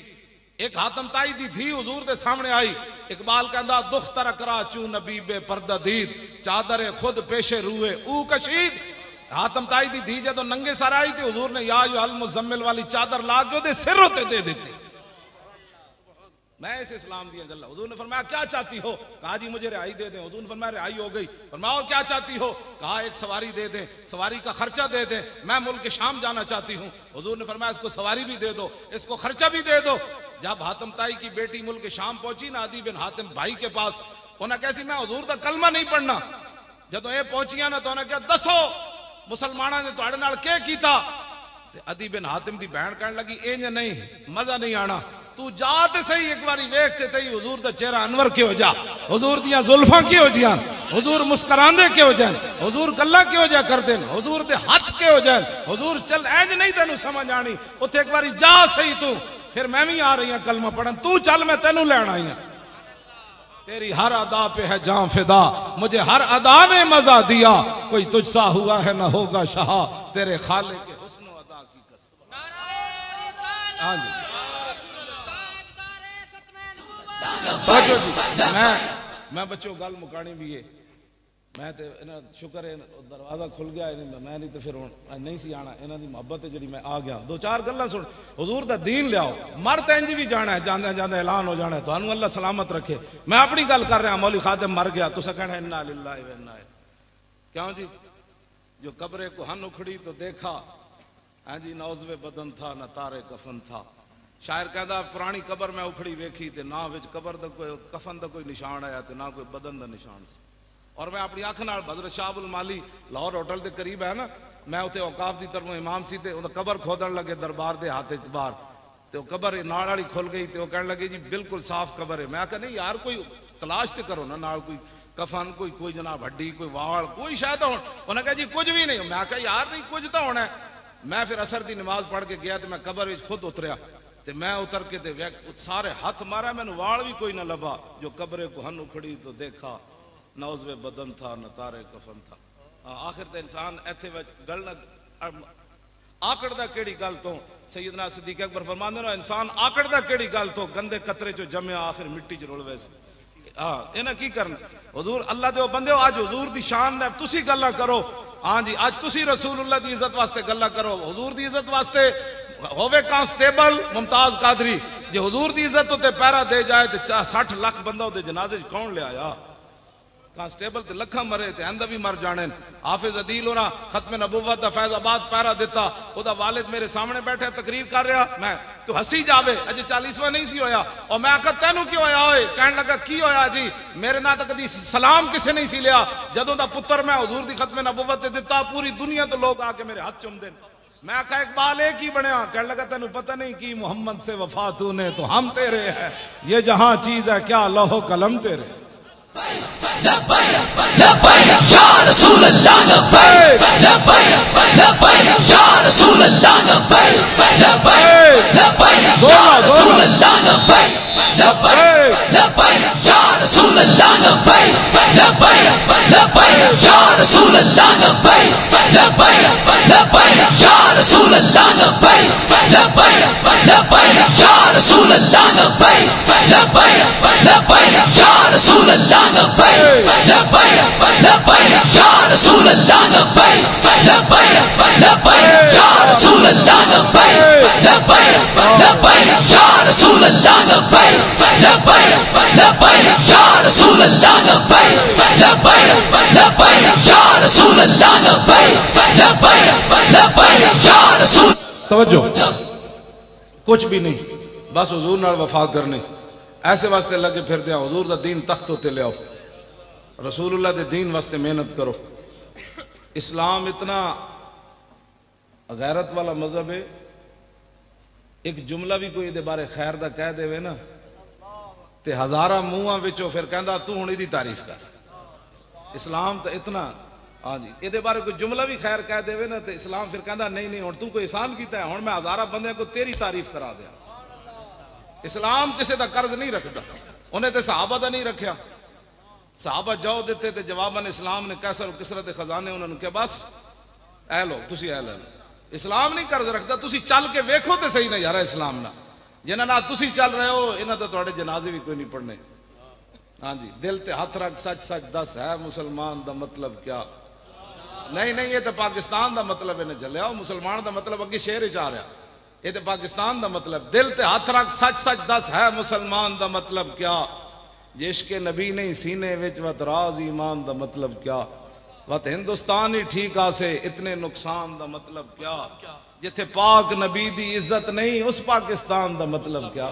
एक हातम ताई दी धी हुजूर दे सामने आई। इकबाल कहंदा दुख तरकरा चू नबी बे पर्दा दीद, चादर खुद पेशे रूए ऊ कशीद। हातम ताई दी धी जदों नंगे सर आई तो हुजूर ने या अल मुज़म्मिल वाली चादर ला के ओदे सिर होते दे दी। मैं इस इस्लाम दी गल्लां, हुजूर ने फरमाया क्या चाहती हो? कहा जी मुझे रिहाई दे दें। हुजूर ने फरमाया रिहाई हो गई। फरमाया और क्या चाहती हो? कहा एक सवारी दे दें, सवारी का खर्चा दे दें, मैं मुल्क शाम जाना चाहती हूँ। हुजूर ने फरमाया इसको सवारी भी दे दो, इसको खर्चा भी दे दो। जब हातिम ताई की बेटी मुल्क शाम पहुंची ना अदी बिन हातिम भाई के पास, उन्हें कैसी मैं हुजूर का कलमा नहीं पढ़ना। जदों ये पहुंचिया ना तो उन्हें क्या दसो मुसलमाना ने तुहाडे नाल क्या कीता? अदी बिन हातिम की बहन कहने लगी इंज नहीं, मजा नहीं आना, तू जा ते सही एक बारी वेख ते तई हुजूर दा चेहरा अनवर क्यों हो जा, हुजूर दियां जुल्फां क्यों हो जियां, हुजूर मुस्कुरांदे क्यों हो जान, हुजूर गल्लां क्यों जा करदे, हुजूर दे हाथ क्यों हो जान, हुजूर चल इंज नहीं तेनू समझ आनी, उत्थे एक बारी जा सही तू। फिर मैं भी आ रही हूं कलमा पढ़न, तू चल मैं तेनू लैन आई हूं। तेरी हर अदा पे है जान फिदा, मुझे हर अदा ने मजा दिया, कोई तुझसा हुआ है ना होगा शाह, तेरे खाले के हुस्न अदा की कसम। हाँ जी मैं बच्चों गल मुकानी भी है, मैं तो शुक्र है दरवाजा खुल गया, मैं नहीं तो फिर नहीं सी आना, इन्हों की मुहब्बत है जी मैं आ गया। दो चार गल्लां सुन, हुजूर दा दीन लियाओ, मर तो इंज भी जाना है, जाने जाने ऐलान हो जाना है, तो अल्लाह सलामत रखे। मैं अपनी गल कर रहा, मौली खादिम मर गया, तुसा कहना इन्ना लिल्लाहि व इन्ना इलैहि। क्यों जी, जो कब्रे को हन उखड़ी तो देखा, हाँ जी नौजवे बदन था न तारे कफन था। शायर कहता पुरानी कबर मैं उखड़ी वेखी ते ना विच कबर दा कोई कफन दा कोई निशान आया ते ना कोई बदन दा निशान सी। और मैं अपनी अख नाल हज़रत शाहबुल माली लाहौर होटल के करीब है ना, मैं उत्ते औकाफ की तरफों इमाम सी ते कबर खोदन लगे दरबार के हाथ बाहर, तो कबर नाल वाली खुल गई, तो कहने लगे जी बिल्कुल साफ कबर है। मैं आखा नहीं यार कोई तलाश तो करो ना, नाल कोई कफन कोई जनाब हड्डी कोई वाल कोई शायद हो। उन्हें कहा जी कुछ भी नहीं। मैं आखा यार नहीं कुछ तो होना है। मैं फिर असर की नमाज पढ़ के गया तो मैं कबर में खुद उतरिया, तो मैं उतर के सारे हाथ मारा, मैंने वाल भी कोई ना लभा। जो कब्रे को हन उखड़ी तो देखा, नौजवे बदन था न तारे कफन था। आखिर तो इंसान इत्थे गल आकड़दा केड़ी गल तो, सैयदना सिद्दीक अकबर फरमांदे ने इंसान आकड़दा केड़ी गल तो, गंदे कतरे चो जमया आखिर मिट्टी च रुल वैसे। हाँ इन्हें की करना। हुजूर अल्लाह दे बंदे हो, अज हुजूर दी शान ने तुसी गल्लां करो। हाँ जी अज तुसी रसूलुल्लाह दी इज्जत वास्ते गल्लां करो, हुजूर दी इज्जत वास्ते होवे कांस्टेबल मुमताज कादरी, जे हुजूर दी इज्जत उत्ते पैरा दे जाए तो 60 लाख बंदा उहदे जनाजे च कौन ले आया। कांस्टेबल ते लखा मरे ते अंदा भी मर जाने। हाफिज अदील होना खत्म नबुव्वत दा फैजाबाद पैरा दिता, ओदा वालिद मेरे सामने बैठे तकरीर कर रहा, मैं तू हसी जावे अजे 40वां नहीं सी होया। और मैं आखा तेनू क्यों होया होए, कहने लगा की होया जी मेरे ना तो कदी सलाम किसी नहीं सी लिया, जदों दा पुत्र मैं हुजूर दी खत्म नबुव्वत ते दिता पूरी दुनिया तो लोग आके मेरे हाथ चुमदे। मैं आखा इकबाल एक ही बनया, कहने लगा तेनू पता नहीं की मोहम्मद से वफा तूने तो हम तेरे है, ये जहां चीज है क्या लौह कलम तेरे। तवज्जो कुछ भी नहीं, बस हुजूर नाल वफा करनी। ऐसे वास्ते लगे फिर दिया हुजूर दा दीन तख्त उत्ते ले आओ, रसूलुल्लाह दे दीन वास्ते मेहनत करो। इस्लाम इतना गैरत वाला मजहब है, एक जुमला भी कोई दे बारे खैर दा कह देवे ना ते हजारा मुंहां विचों फिर कहंदा तू हुण इहदी तारीफ कर। इस्लाम तो इतना, हाँ जी ये बारे कोई जुमला भी खैर कह देवे ना तो इस्लाम फिर कहता नहीं नहीं हुण तू कोई एहसान कीता है, हुण मैं हजारा बंदे को तेरी तारीफ करा दिया। इस्लाम किसी का कर्ज नहीं रखता, उन्हें तो सहाबा का नहीं रखा। सहाबा जाओ देते तो जवाबन इस्लाम ने कैसर और किसरत के खजाने उन्होंने कहा बस ऐ लो तुसी ऐ ले लो। इस्लाम नहीं कर्ज रखता, तुसी चल के वेखो तो सही ना यार इस्लाम ना, जिन्हां नाल तुसी चल रहे हो इन्हां तो तुहाडे जनाजे भी कोई नहीं पढ़ने। हाँ जी दिल ते हथ रख सच सच दस है मुसलमान दा मतलब क्या। नहीं नहीं ये तो पाकिस्तान दा मतलब इन्हें चलिया, मुसलमान दा मतलब अगे शेर च आ रहा, ये तो पाकिस्तान दा मतलब। दिल ते हाथ रख सच सच दस है मुसलमान दा मतलब क्या, जिसके नबी नहीं सीने विच वत राज ईमान दा मतलब क्या, वत हिंदुस्तान ही ठीक आसे इतने नुकसान दा मतलब क्या, जिथे पाक नबी दी इज्जत नहीं उस पाकिस्तान दा मतलब क्या।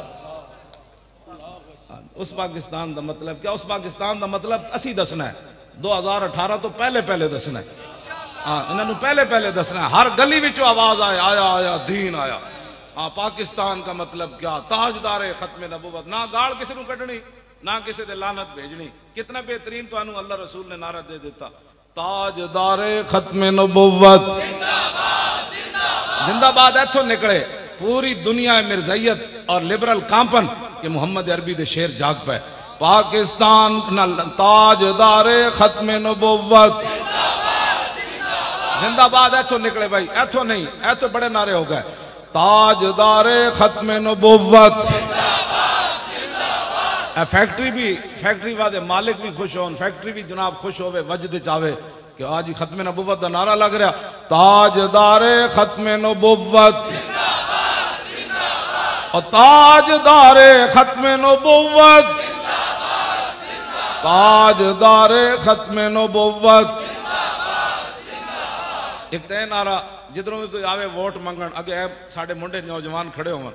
उस पाकिस्तान दा मतलब क्या, उस पाकिस्तान दा मतलब असी दसना है 2018 तो पहले पहले दसना है। हाँ इन्होंने पहले पहले दसना है, हर गली विचों आवाज आए आया आया दीन आया। हाँ पाकिस्तान का मतलब क्या, ताजदारे खत्म नबुवत, ना गाल किसी को कटनी ना किसी दे लानत भेजनी। कितना बेहतरीन तो अल्लाह रसूल ने नारा दे देता, ताजदारे खत्म नबुवत जिंदाबाद। इथों निकले पूरी दुनिया मिर्जाइत और लिबरल कांपन कि मोहम्मद अरबी दे शेर जाग पे। पाकिस्तान ताजदारे खत्म नबुव्वत जिंदाबाद। ऐथो निकले भाई, ऐथो नहीं, ऐथो बड़े नारे हो गए। ताजदारे खत्म नबुव्वत। फैक्ट्री वाले मालिक भी खुश हो, फैक्ट्री भी जनाब खुश होवे, वजद चावे कि आज ही खत्म नबुव्वत का नारा लग रहा। ताजदारे खत्म नबुव्वत और ताजदारे खत्म नबुव्वत, ताजदारे खत्म नबुव्वत। एक तय नारा जिधरों भी कोई आवे वोट मंगन, अगे साढ़े मुंडे नौजवान खड़े हो,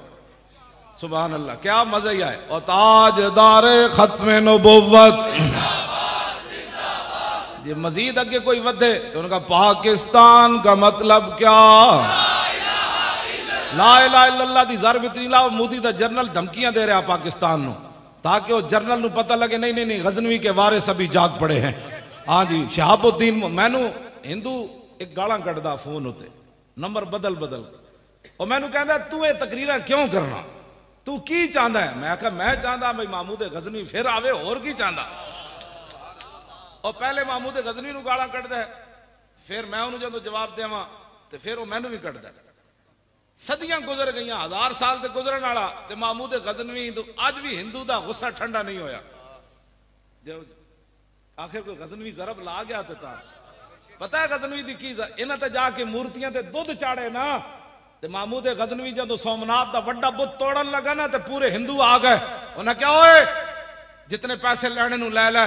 सुभान अल्लाह, क्या मजा ही आए। और ताजदारे खत्म नबुव्वत। ये मजीद अगे कोई वधे तो उनका पाकिस्तान का मतलब क्या? ला इलाहा इल्लल्लाह दी ज़रब इतनी लाओ। मोदी दा जर्नल धमकियां दे रहा पाकिस्तान नु, ताकि वो जर्नल नु पता लगे नहीं नहीं नहीं गजनवी के वारिस अभी जाग पड़े हैं। हाँ जी, शहाबुद्दीन मैनू हिंदू एक गाला कटदा फोन उत्ते, नंबर बदल बदल, और मैनू कहता तू ये तकरीर क्यों करना, तू की चाहता है? मैं कहा मैं चाहता भाई महमूद गजनवी फिर आवे, और की चाहता। और पहले महमूद गजनवी नु गाला कटदा है, फिर मैं उन्होंने जो जवाब देवा तो फिर वो मैनू भी कटदा। सदियां गुजर गई, 1000 साल से गुजरन वाला ते महमूद गजनवी अज भी हिंदू का गुस्सा ठंडा नहीं होया। आखिर कोई गजनवी जरब ला गया तो पता है गजनवी दी की इन्हां ते जाके मूर्तियां ते दुध चाड़े ना, ते महमूद गजनवी जो सोमनाथ का वड्डा बुत तोड़न लगा ना, तो पूरे हिंदू आ गए। उन्हें क्या होए जितने पैसे लेने नु ले ले,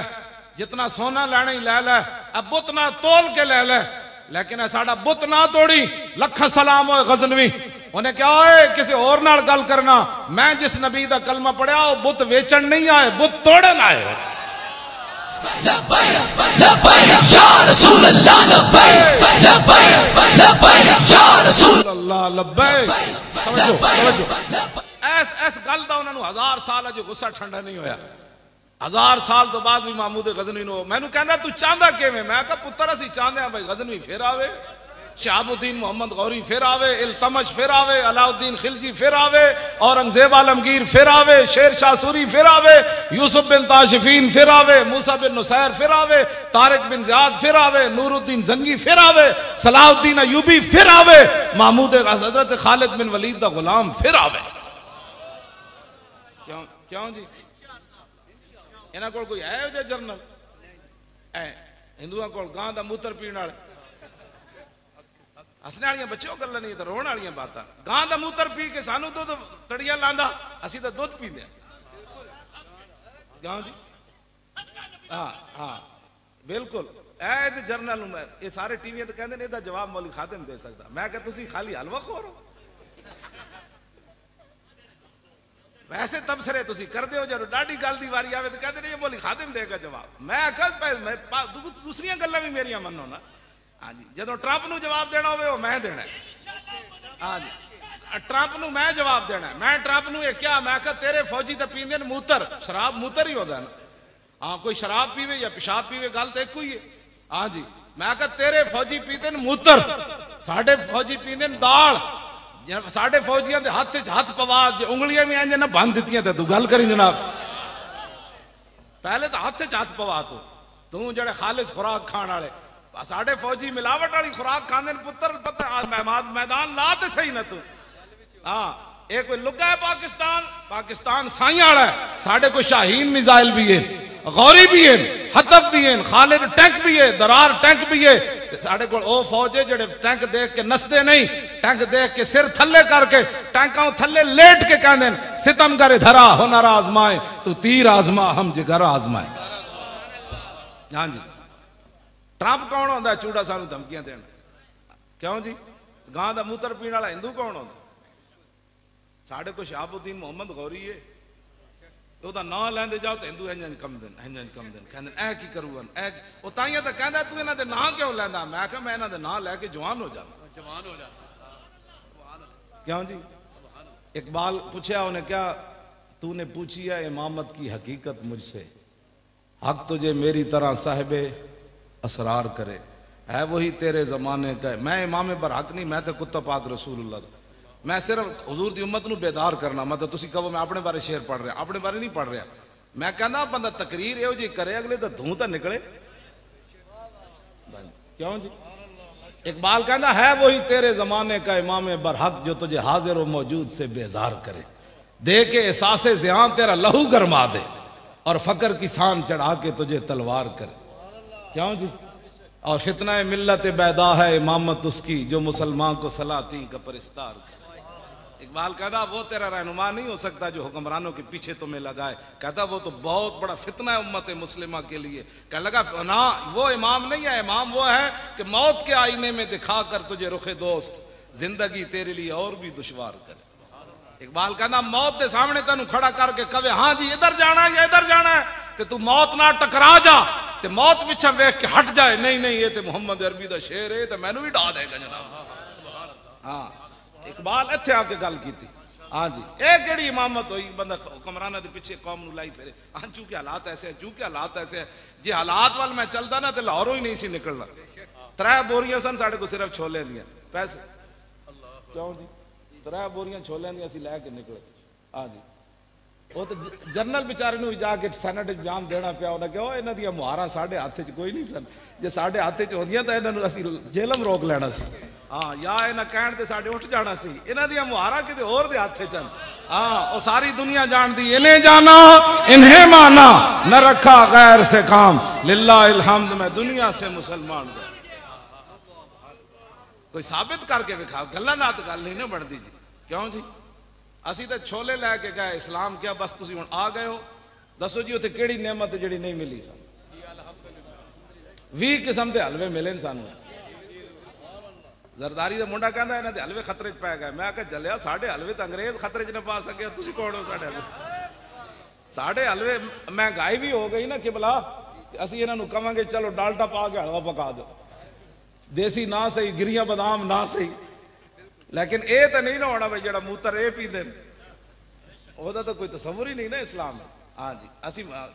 जितना सोना लेने ही ले ले, अब बुत ना तोल के ले ले, लेकिन साडा बुत ना तोड़ी। लख सलाम हो गजनवी। उन्हें क्या है किसी और नाल गल करना, मैं जिस नबी दा कलमा पढ़िया वो बुत वेचन नहीं आए, बुत तोड़न आए। ऐस गल दा उन्होंने 1000 साल अज गुस्सा ठंडा नहीं होया। 1000 साल तो बाद भी महमूद गजनवी नो मैनू कहना तू चाहता किवें? मैं कहा पुत्र असीं चाहते हैं भाई गजनवी फिर आवे, शहाबुद्दीन मोहम्मद गौरी फिर आवे, इल्तमश फिर आवे, अलाउद्दीन खिलजी फिर आवे, औरंगजेब आलमगीर फिर आवे, शेर शाह सूरी फिर आवे, यूसुफ बिन ताशिफीन फिर आवे, मूसा बिन नुसैर फिर आवे, तारिक बिन ज़ियाद फिर आवे, नूरुद्दीन जंगी फिर आवे, सलाहुद्दीन अयूबी फिर आवे, महमूद हजरत खालिद बिन वलीद दा गुलाम फिर आवे। क्यों क्यों जी? इन्हां कोल कोई है जो जर्नल? हिंदुओं को गां दा मूत्र पीण वाले हसने वाली बच्चों गल नहीं, तो रोन वाली बात। गां दा मूत्र पी के सानू दुध तड़िया लांदा, असी तो दुध पींदे गां जी। हाँ हाँ बिल्कुल। ऐ जर्नल ये सारे टीवी तो कहते हैं जवाब मौली खादिम दे सकता। मैं कहा तुसी खाली हलवा खोर हो, वैसे तबसरे तुसी कर दो, जो डाडी गल दी वारी आवे तो कहते नहीं मौली खादिम देगा जवाब। मैं दूसरिया गल्लां भी मेरिया मनो ना। हाँ जी, जो ट्रंप नू जवाब देना हो मैं देना। हाँ जी, ट्रंप नू मैं जवाब देना। मैं ट्रंप नू ये क्या, मैं कहा तेरे फौजी तो पींदे न मूत्र, शराब मूत्र ही होता है ना। हाँ कोई शराब पीवे या पेशाब पीवे गल तो एक ही है। हाँ जी, मैं कहा तेरे फौजी पीते न मूत्र, साढ़े फौजी पींदे न दाल। साढ़े फौजियों के हाथ हाथ पवा, उंगलियां भी इंज ना बंद दित्तियां ते तू गल करी जनाब। पहले तो हाथ हाथ पवा तू जड़े खालिस खुराक खाने वाले, साढ़े फौजी मिलावट वाली खुराक खाने पुत्र पता मैदान ला तो सही ना तू। हाँ एक कोई लुका है पाकिस्तान, पाकिस्तान साई वाला है। साढ़े को शाहीन मिसाइल भी है, गौरी भी है, हतफ भी है, खालिद टैंक भी है, दरार टैंक भी है। साढ़े को ओ फौज है जेडे टैंक देख के नसते नहीं, टैंक देख के सिर थल्ले करके टैंकों थल्ले लेट के कहते सितम करे धरा हुनर आजमाए, तू तीर आजमा हम जिगर आजमाए। हाँ जी, ट्रंप कौन होता है चूड़ा सानू धमकियां देना? क्यों जी? गां दा मूत्र पीने वाला हिंदू कौन होता? साढ़े को शहाबुद्दीन मोहम्मद गौरी है, ਉਹਦਾ ਨਾਂ ਲੈਂਦੇ ਜਾਓ तो हिंदू इंज कम दिन कहते ऐ की करूगा ऐ वो ताइयां तो कहता तू इन्हां दे नां क्यों लैंदा? मैं कहा मैं इन्हां दे नां लैके जवान हो जाना। क्यों जी? इकबाल पूछा उन्हें क्या, तूने पूछी है इमामत की हकीकत मुझसे, हक तुझे मेरी तरह साहिबे असरार करे, है वही तेरे जमाने का। मैं इमाम बरहक नहीं, मैं तो कुत्ता पाक रसूलुल्लाह। मैं सिर्फ हुजूर दी उम्मत नू बेदार करना, मतलब तुसी कहो मैं अपने बारे शेर पढ़ रहा, अपने बारे नहीं पढ़ रहा। मैं कहना बंदा तकरीर एहो जी करे अगले तो धूं तो निकले। क्यों जी? इकबाल कहना है वही तेरे जमाने का इमाम बरहक जो तुझे हाजिर व मौजूद से बेजार करे, दे के एहसासे ज़ियां तेरा लहू गरमा दे और फकर की सान चढ़ा के तुझे तलवार करे। क्यों जी? और फितना मिल्लत बैदा है इमामत उसकी जो मुसलमान को सलाती का परिस्तार करे। इकबाल कहता वो तेरा रहनुमा नहीं हो सकता जो हुक्मरानों के पीछे तुम्हें लगाए। कहता वो तो बहुत बड़ा फितना है उम्मत मुस्लिमा के लिए। कहने लगा ना वो इमाम नहीं है, इमाम वो है कि मौत के आईने में दिखा कर तुझे रुखे दोस्त जिंदगी तेरे लिए और भी दुश्वार करे। इकबाल कहना मौत के सामने तेन खड़ा करके कवे हाँ जी इधर जाना है या इधर जाना है, तो तू मौत ना टकरा जा, तो मौत पिछा वेख के हट जाए। नहीं नहीं ये तो मुहम्मद अरबी का शेर है, तो मैनू भी डा देगा जनाब। हाँ इकबाल इत्थे आके गल की। हाँ जी ये केड़ी इमामत हुई बंदा हुक्मराना के पीछे कौम नू लाई फिरे। हाँ चूंकि हालात ऐसे है, चूंकि हालात ऐसे है, जे हालात वाल मैं चलता ना तो लाहौरों ही नहीं सी निकलना। 3 बोरियां सन साढ़े को सिर्फ छोले दियां पैसे। क्यों जी? 3 बोरियां छोले दियां असीं लैके निकले। हाँ जी वो तो जनरल बेचारे नू जाके सैनेट एग्जाम देना पिया। उन्हें कहा इन्हां दियां मुहारां साढ़े हाथ च कोई नहीं सन, जे साढ़े हाथ च होंदियां तो इन्हां नू असीं जेलम रोक लेना सी। हाँ या इन्हें कहण ते साढ़े उठ जाना सी। इन्हां दियां मुहारां किते होर दे हाथ च। हाँ वो सारी दुनिया जानती इन्हें जाना इन्हें माना न रखा गैर से काम लिल्लाहिल हम्द मैं दुनिया से मुसलमान गया। कोई साबित करके विखा गल्ला ना तो गल नहीं ना बनती जी। क्यों जी? असी तो छोले लैके गए इस्लाम क्या बस तुसी हुण आ गए हो, दसो जी उत्थे केड़ी नेमत जिहड़ी नहीं मिली सन। 20 किस्म के हलवे मिले सानू। जरदारी का मुंडा कहता इन्हां दे हलवे खतरे च पै गए। मैं कहा जलिया साढ़े हलवे तो अंग्रेज खतरे च नहीं पा सके, तुसी कौन हो साढ़े हलवे? साढ़े हलवे महंगाई भी हो गई ना कि भला असी इन्हां नू कहांगे चलो डालडा पा के हलवा पका दो, देसी ना सही गिरिया बादाम ना सही, लेकिन ये तो नहीं ना होना भाई जरा मूत्र ये पीते ओदा तो कोई तस्वुर ही नहीं ना इस्लाम। हाँ जी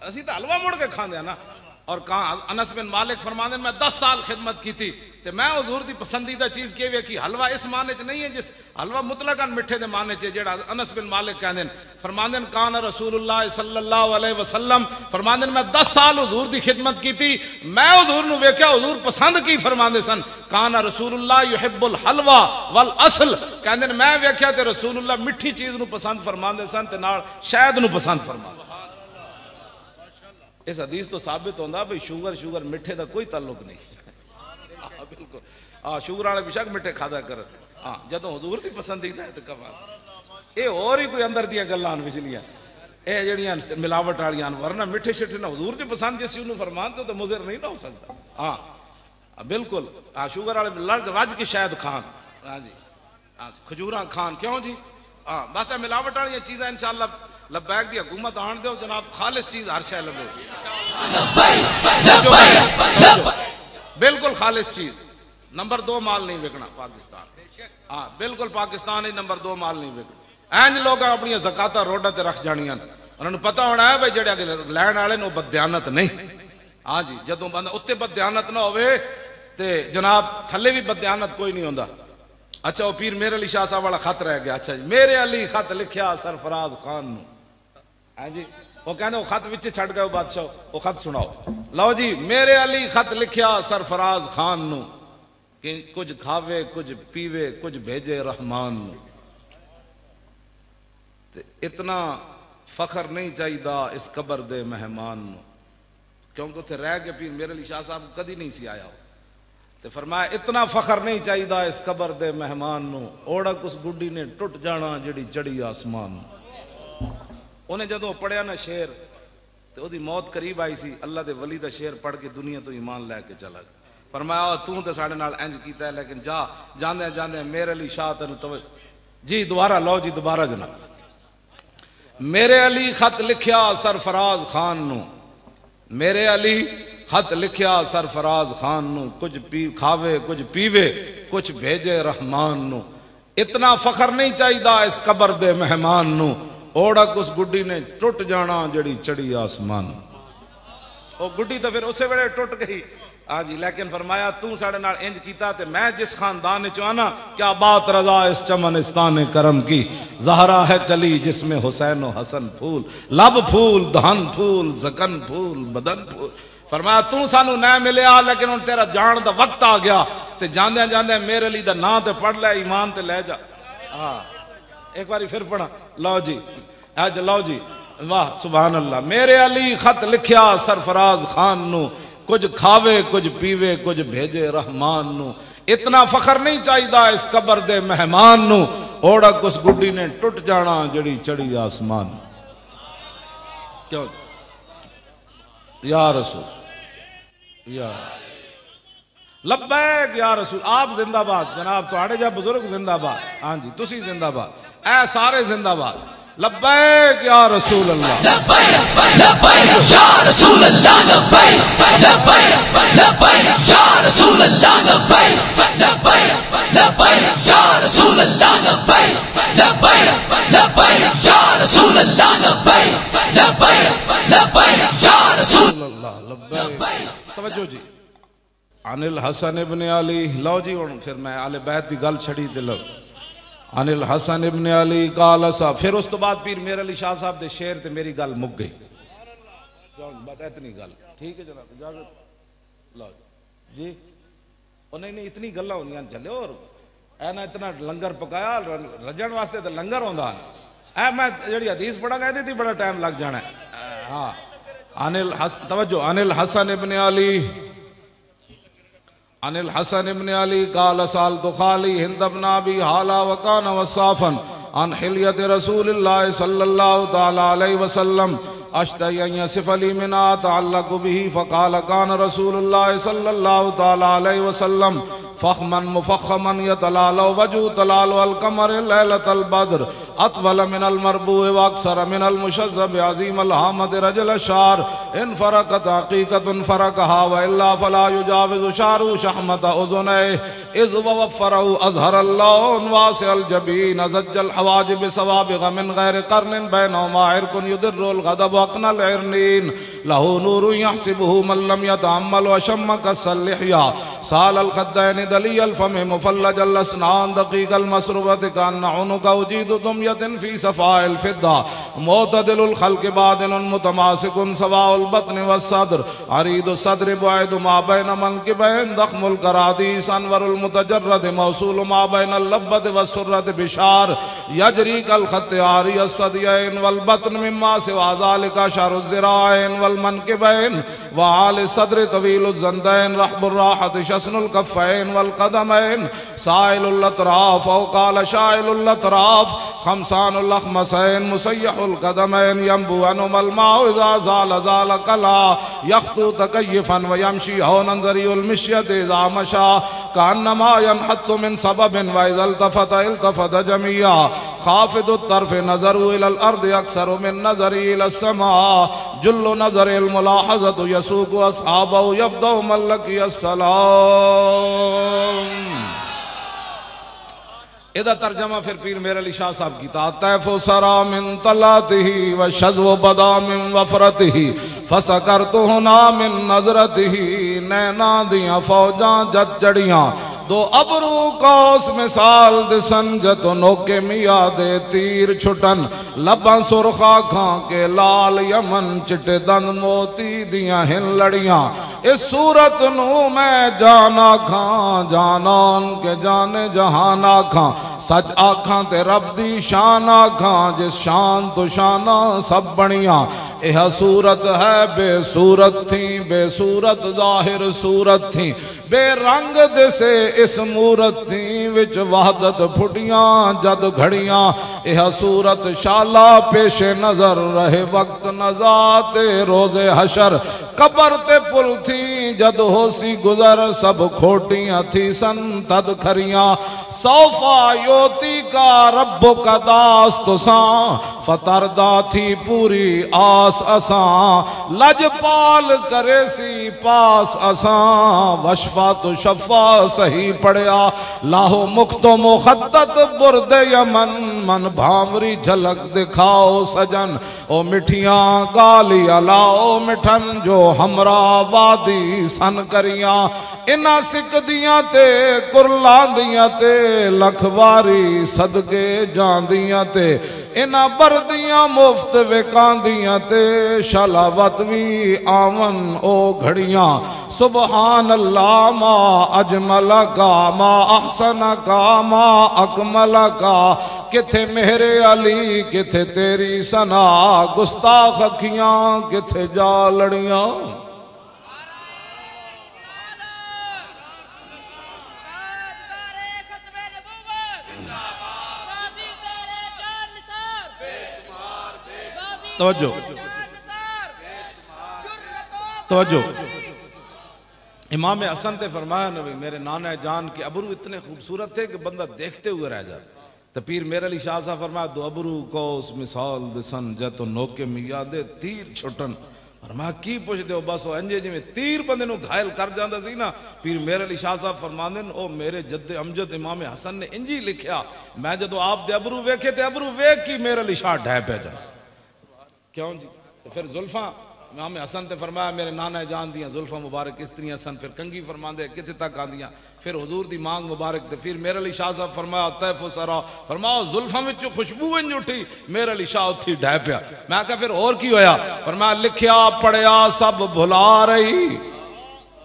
असी तो हलवा मुड़ के खाते हैं ना। और कहा अनस बिन मालिक फरमाते मैं 10 साल खिदमत की थी तो मैं हुजूर दी पसंदीदा चीज के वे कि हलवा इस माने च नहीं है जिस हलवा मुतलकन मिठे दे माने च जेड़ा अनस बिन मालिक कहंदे फरमाते कान रसूलुल्लाह सल्लल्लाहु अलैहि वसल्लम फरमाते मैं 10 साल हुजूर दी खिदमत की थी, मैं हुजूर नु वेख्या हुजूर पसंद की फरमाते सन कान रसूलुल्लाह युहिब्बुल हलवा वल असल कहंदे मैं वेख्या ते रसूलुल्लाह मिठी चीज नु पसंद फरमाते सन ते नाल शहद नु पसंद फरमाते। इस हदीस तो साबित होता भाई शुगर मिठे का कोई ताल्लुक नहीं। बिल्कुल हाँ शुगर वाले बेशक मिठे खादा कर। हाँ जो हुजूर की पसंदीदा है तो कमाल ये और ही कोई अंदर दियां गल्लां पिछलियां ये जड़ियां मिलावट वालियां वरना मिठे शिठे ना हुजूर की पसंद जिस चीज फरमाते तो मुजर नहीं ना हो सकता। हाँ बिल्कुल हाँ शुगर वाले रज की शायद खान। हाँ जी हाँ खजूरा खान। क्यों जी? हाँ बस मिलावट वाली चीज़ा इंशाअल्लाह लब्बैक दी हुकूमत आन दो जनाब, खालिस चीज हर शय लगे बिल्कुल खालिस चीज। नंबर 2 माल नहीं बिकना पाकिस्तान। हाँ बिल्कुल पाकिस्तान नंबर 2 माल नहीं बिकना। इंज लोग अपनी ज़कात रोडा ते रख जानियां उन्होंने पता होना है भाई जेड़े लैन वाले वो बदयानत नहीं। हाँ जी जदों बंदा उत्ते बदयानत ना होवे ते जनाब थले भी बदयानत कोई नहीं होंदा। अच्छा वो पीर मेरे अली शाह साहब वाला खत रह गया। अच्छा जी मेरे अली खत लिखिया सरफराज खान नू। हाँ जी वो कहने वो खत विच छड़ गए बादशाह वो खत सुनाओ। लो जी मेरे अली खत लिखिया सरफराज खान नू कि कुछ खावे कुछ पीवे कुछ भेजे रहमान नू। इतना फखर नहीं चाहिए इस कबर दे मेहमान नू क्योंकि उसे रह के पीर मेरे अली शाह साहब कदी नहीं सी आया। तो फरमाया इतना फखर नहीं चाहिए इस कबर दे मेहमान नू ओढ़क उस गुड्डी ने टुट जाना जिहड़ी चढ़ी आसमान। उन्हें जदों पढ़िया ना शेर तो उसकी मौत करीब आई सी अल्लाह दे वली दा शेर पढ़ के दुनिया तो ईमान लैके चला गया। फरमाया तू तो साढ़े नाल इंज कीता है लेकिन जा जांदे जांदे मेरे अली शाह तेन तो जी दोबारा लो जी दोबारा जनाब। मेरे अली खत लिखिया सरफराज खान नू मेरे अली खत लिखिया सरफराज खान नू कुछ पी खावे कुछ पीवे कुछ भेजे रहमान नू। इतना फखर नहीं चाहिए इस कबर दे मेहमान नू ओढ़क उस गुड्डी ने टुट जाना जड़ी चढ़ी आसमान। वो गुड्डी तो फिर उसे वेले टुट गई। हाँ जी, लेकिन फरमाया तू साढ़े नाल इंज कीता ते मैं जिस खानदान चो आना, क्या बात रजा इस चमनिस्तान करम की, ज़हरा है कली जिसमें हुसैन व हसन फूल, लब फूल धन फूल जकन फूल बदन फूल। फरमाया तू सानू न मिलया, लेकिन हुण तेरा जान दा वक्त आ गया, ते जांदे जांदे मेरे लिए दा नां ते पढ़ ले, ईमान ते ले जा। हाँ एक बारी फिर पढ़ा, लो जी अज लो जी, वाह सुभान अल्लाह। मेरे अली खत लिखिया सरफराज खान नू, कुछ खावे कुछ पीवे कुछ भेजे रहमान नू, इतना फखर नहीं चाहिए इस कबर दे मेहमान नू, ओड़ा कुछ गुड्डी ने टुट जाना जड़ी चढ़ी आसमान। क्यों या रसूल या लब्बैक या रसूल, आप जिंदाबाद जनाब, तुहाड़े जा बुजुर्ग जिंदाबाद। हाँ जी तुसी जिंदाबाद, ऐ सारे जिंदाबाद। लब्बैक या रसूल अल्लाह, लब्बैक या रसूल अल्लाह, लब्बैक या रसूल अल्लाह, लब्बैक या रसूल अल्लाह, लब्बैक या रसूल अल्लाह, लब्बैक या रसूल अल्लाह, लब्बैक। तवज्जो जी, अनिल हसन इब्न अली, लो जी हुण फिर मैं आले बैत की गल छड़ी ते लो। अनिल हसन इब्न अली काल सा, फिर उस तो बाद पीर मेर अली शाह साहब दे शेर ते मेरी गल मुक गई। बस इतनी गल ठीक है जनाब, इजाजत लो जी। और नहीं इतनी गल्लां होंदियां चले, और ऐ ना इतना लंगर पकाया रजन वास्ते तो लंगर होंदा है। मैं जी हदीस पढ़ांगा ਇਹਦੇ ਤੇ बड़ा टाइम लग जाना है। हाँ अनिल तवज्जो, अनिल हसन इब्न अली, अनिल हसन इब्न अली काल साल तो खाली हिंद इब्न अबी हाला वकान वसाफन अन हिलियत रसूलिल्लाह सल्लल्लाहु तआला अलैहि वसल्लम अश्तयन यसिफ अली मिना तअल्लक बिही फकाल कान रसूलुल्लाह सल्लल्लाहु तआला अलैहि वसल्लम फखमन मुफखमन यतलालो वजू तलालो अल कमर लैलतल बद्र अतवल मिनल मरबू व अक्सर मिनल मुशज़्ज़ब अज़ीम अल हामद रजल शार इन फरकत हकीकतुन फरकहा व इल्ला फला युजाविज़ु शारु शहमत उज़ुनै इज़ वफ़रहु अज़हर अल्लाह वासिअल जबीन अज़ज्जल हवाजिब सवाबिग़ मिन गैर क़र्निन बैनहुमा इरकुन युदिर्रुल गदब वक़नल इरनीन लहू नूरु यहसिबुहु मन लम यतअम्मल व शम्म कस्सल लिहया सालल खद्दैन दलियल फम मुफल्लजल अस्नान दक़ीक़ल मसरूबत कान उनुका उजीदु दुमयतिन फी सफ़ाइल फिद्दा मुअतदिलुल खल्क़ बादिनुन मुतमासिकुन सवाउल बत्न वस्सद्र अरीदु सद्र बुअद मा बैन मनकिबैन दख़मुल करादीस अनवरुल मुतजर्रद मौसूल मा बैनल लब्बत वस्सुर्रत बिशार यजरी कल खत्त आरी अस्सदियैन वल बत्न मिम्मा सिवा ज़ालिका शरुज़ ज़िराइन वल मनकिबैन व आल सद्र तवीलुज़ ज़ंदैन रहबुर राहत शस्नुल कफ़ैन वल कदमैन साइलुल अतराफ औ काल शाइलुल अतराफ खमसानुल अख़मसैन मुसय्यहुल कदमैन यंबु अनुमल माउ इज़ा ज़ाल ज़ाल कला यख्तु तकय्यफन व यमशी हौनन ज़रियुल मिश्यत इज़ा मशा कान्नमा यनहत्तु मिन सबबिन व इज़ा इल्तफ़त जमिया खाफ़िदुत तर्फ़ नज़रु इलल अर्द अक्सरु मिन नज़रि इलस समा जुल्लु नज़रिल मुलाहज़तु यसूक़ु अस्हाबहु यब्दउ मल्लकी अस्सलाम। इधर तर्जमा फिर पीर मेर अली शाह साहब की तैफ़ो सरा मिन तलातिही व शज़्व बदा मिन वफ़रतिही फसकरतुहु ना मिन नज़रतिही नैना दियां फौजां जद चढ़ियां दो अबरू कौस मिसाल दिसन जत नोके मिया दे तीर छुटन लबा सुरखा खां के लाल यमन चिटे दंद मोती दिया हिन लड़ियां इस सूरत नू मैं जाना खां जानान के जाने जहान आखां सच आखां ते रब दी शान आखां जिस शान तो शाना सब बनिया यह सूरत है बेसूरत थी बेसूरत जाहिर सूरत थी बेरंग दिसे इस मूरत थी विच वहदत फुटियां जद घड़ियां यह सूरत शाला पेशे नजर रहे वक्त नजाते रोजे हशर कबर ते पुल थी जद होसी गुजर सब खोटियां थी सन तद खरियां सौफा योती का रब्बो का दास तुसा फतरदा थी पूरी आस असा लजपाल करे सी पास असा वशफा तो शफा सही पड़िया लाहो मुख्तो मुखद्दत बुरदे यमन मन भामरी झलक दिखाओ सजन ओ मिठियां गालियां लाओ मिठन जो हमरा वादी सन करियां इना सिकदियां ते कुरलांदियां ते लखवारी सदके जांदियां ते इना बरदियां मुफ्त विकांदियां ते शलावत भी आवन ओ घड़ियां सुबहान अल्लाह मा अजमल का मा अहसन का मा अकमल का किथे मेरे अली किथे तेरी सना गुस्ताख अखियां किथे जा लड़ियां। तवज्जो तवज्जो इमाम हसन ने फरमाया नबी मेरे नाना जान के अबरू इतने खूबसूरत थे कि बंदा देखते हुए रह जाए। तो पीर मेरे अली शाह साहब फरमाया दो अबरू को उस मिसाल दिसन जतो नोके मिया दे तीर छुटन। फरमाया की पुछदे हो बस इंजे जिवें तीर बंदे नूं घायल कर जांदा सी ना। पीर मेरे अली शाह साहब फरमांदे ने ओ मेरे जद्दे अमजद इमाम हसन ने इंजी लिखिया मैं जदों आप दे अबरू वेखे ते अबरू वेख की मेरे अली शाह ढह पे जा क्यों जी। तो फिर जुल्फा इमाम हसन ने फरमाया मेरे नाना जान दियां जुल्फा मुबारक इस तरह सन। फिर कंगी फरमांदे किथे तक आंदियां फिर हुजूर दी मांग मुबारक। ते फिर मेरे अली शाह साहब फरमाया तैफ सरा फरमाओ जुल्फा विचों खुशबू इंज उठी मेरे अली शाह उत्थे ढह पिया। मैं कहा फिर और की होया। फरमाया लिखिया पढ़िया सब भुला रही।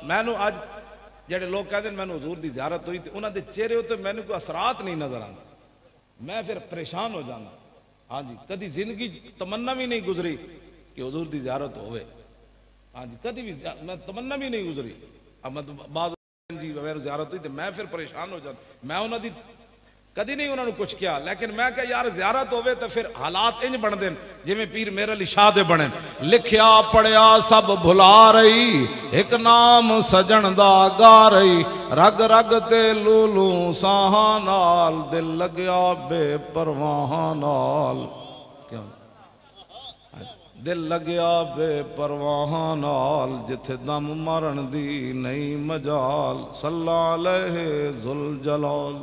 मैनू अज जेडे लोग कहते मैनू हुजूर दी ज़ियारत हुई तो उन्हां दे चेहरे उत्ते मैनू कोई असरात नहीं नजर आंदे। मैं फिर परेशान हो जाना। हाँ जी कदी जिंदगी तमन्ना भी नहीं गुजरी कि हुजूर दी ज़ियारत होवे। हाँ जी कदी भी मैं तमन्ना भी नहीं गुजरी। अब मैं बाद जी वगैरह ज़ियारत हुई तो मैं फिर परेशान हो जाता। मैं उन्होंने दी कदी नहीं उन्होंने कुछ किया लेकिन मैं क्या यार ज़ियारत होवे तो फिर हालात इंज बन देन जिवें पीर मेरे अली शाह दे बने। लिखिया पढ़िया सब भुला रही एक नाम सजन दा गा रही रग रग ते लूलू साहा नाल दिल लगया बेपरवाह नाल। क्यों दिल लग्या बेपरवाह नाल जिथे दम मारन दी नहीं मजाल सल्ला अलैहि जुल जलाल।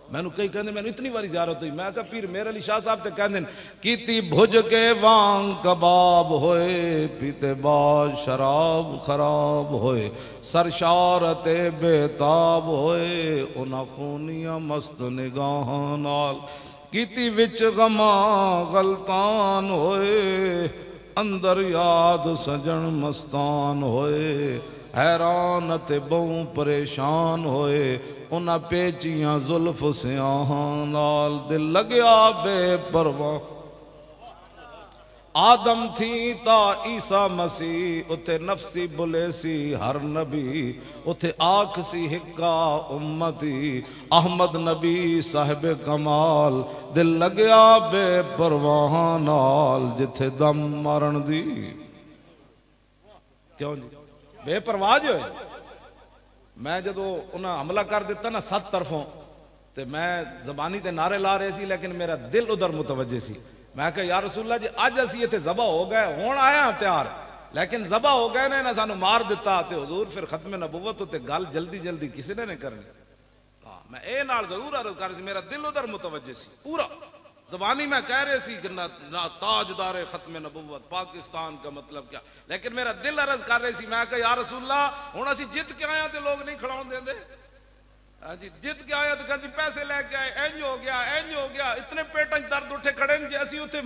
मैनू कई कहते मैनू इतनी बारी ज़ियारत हुई। मैं कहा पीर मेरे अली शाह साहब ते कहते कीती भुज के वांग कबाब होए पीते बाद शराब खराब होए सरशारते बेताब होए उन्हां खूनिया मस्त निगाह नाल कीती विच गमा गलतान होए अंदर याद सजन मस्तान होए हैरान ते बहु परेशान होए उन्हां पेचियां जुल्फ सियाहां नाल दिल लगया बेपरवाह। आदम थी ता ईसा मसीह उथे नफसी बुले सी हर नबी उथे आख सी हिक्का उम्मती अहमद नबी साहिब कमाल दिल लगया बेपरवाह नाल जिथे दम मारन दी। क्यों जी बेपरवाह जो है। मैं जदों उन्हें हमला कर दिता ना 7 तरफों तो मैं जबानी ते नारे ला रहे सी लेकिन मेरा दिल उधर मुतवज्जे सी। मैं कहा या रसूलल्लाह जी अज असी इत्थे ज़बा हो गए हुण आया तैयार लेकिन ज़बा हो गए ने ना सानू मार दिता ते हुजूर फिर खत्म नबुवत उत्ते गल जल्दी जल्दी किसी ने नहीं करनी। हाँ मैं ए नाल जरूर अर्ज कर सी मेरा दिल उधर मुतवज्जे सी पूरा ज़बानी में कह रहे सी कि ना ताजदार खत्म नबुवत पाकिस्तान का मतलब क्या लेकिन मेरा दिल अर्ज कर रहे सी। मैं कहा या रसूलल्लाह हुण असी जित के आया तो लोग नहीं खड़ाउण देंदे। हाँ जी जित के आया तो कहते पैसे लेके आए इंज हो गया इतने पेटां दर्द उठे खड़े जे असी उत्थे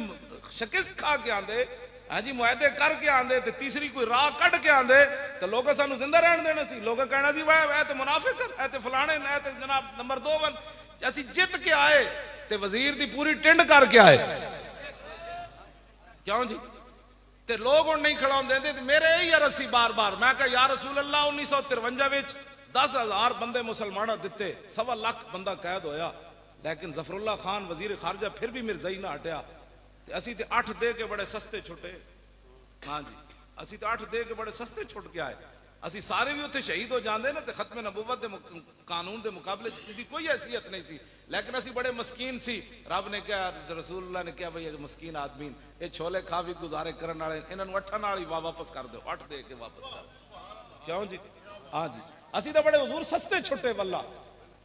शिकस्त खा के आंदे। हाँ जी मुआहदे करके आंदे ते तीसरी कोई राह कट के आंदे तो लोग सानू जिंदा रहन देना सी। लोग कहना सी वाह ते मुनाफिक है ते फलाने है ते जनाब नंबर 2 वन। असी जित के आए ते वजीर दी पूरी टिंड करके आए। क्यों जी ते लोग हुण नहीं खड़ाउण देंदे ते मेरे यही अर्ज सी बार बार। मैं कहा या रसूल अल्लाह 1953 विच 10,000 बंदे मुसलमान दिते 1.25 लाख बंदा कैद होया लेकिन जफरुल्लाह खान वजीर खारजा फिर भी मिर्जाई ना हटिया। असी ते 8 दे के बड़े सस्ते छुटे। हाँ जी असी तो 8 दे के बड़े सस्ते छुट के आए। असी सारे भी उत्थे शहीद हो जाते ना तो खत्म नबुवत दे कानून के मुकाबले इसकी कोई हैसियत नहीं सी लेकिन असी बड़े मस्कीन सी। रब ने क्या रसूलुल्लाह ने क्या भाई मस्कीन आदमी ये छोले खा भी गुजारे करने वाले इन्होंने 8 नाल ही वापस कर दो 8 दे के वापस कर दो। क्यों जी हाँ जी असी तो बड़े हुजूर सस्ते छुट्टे वल्ला।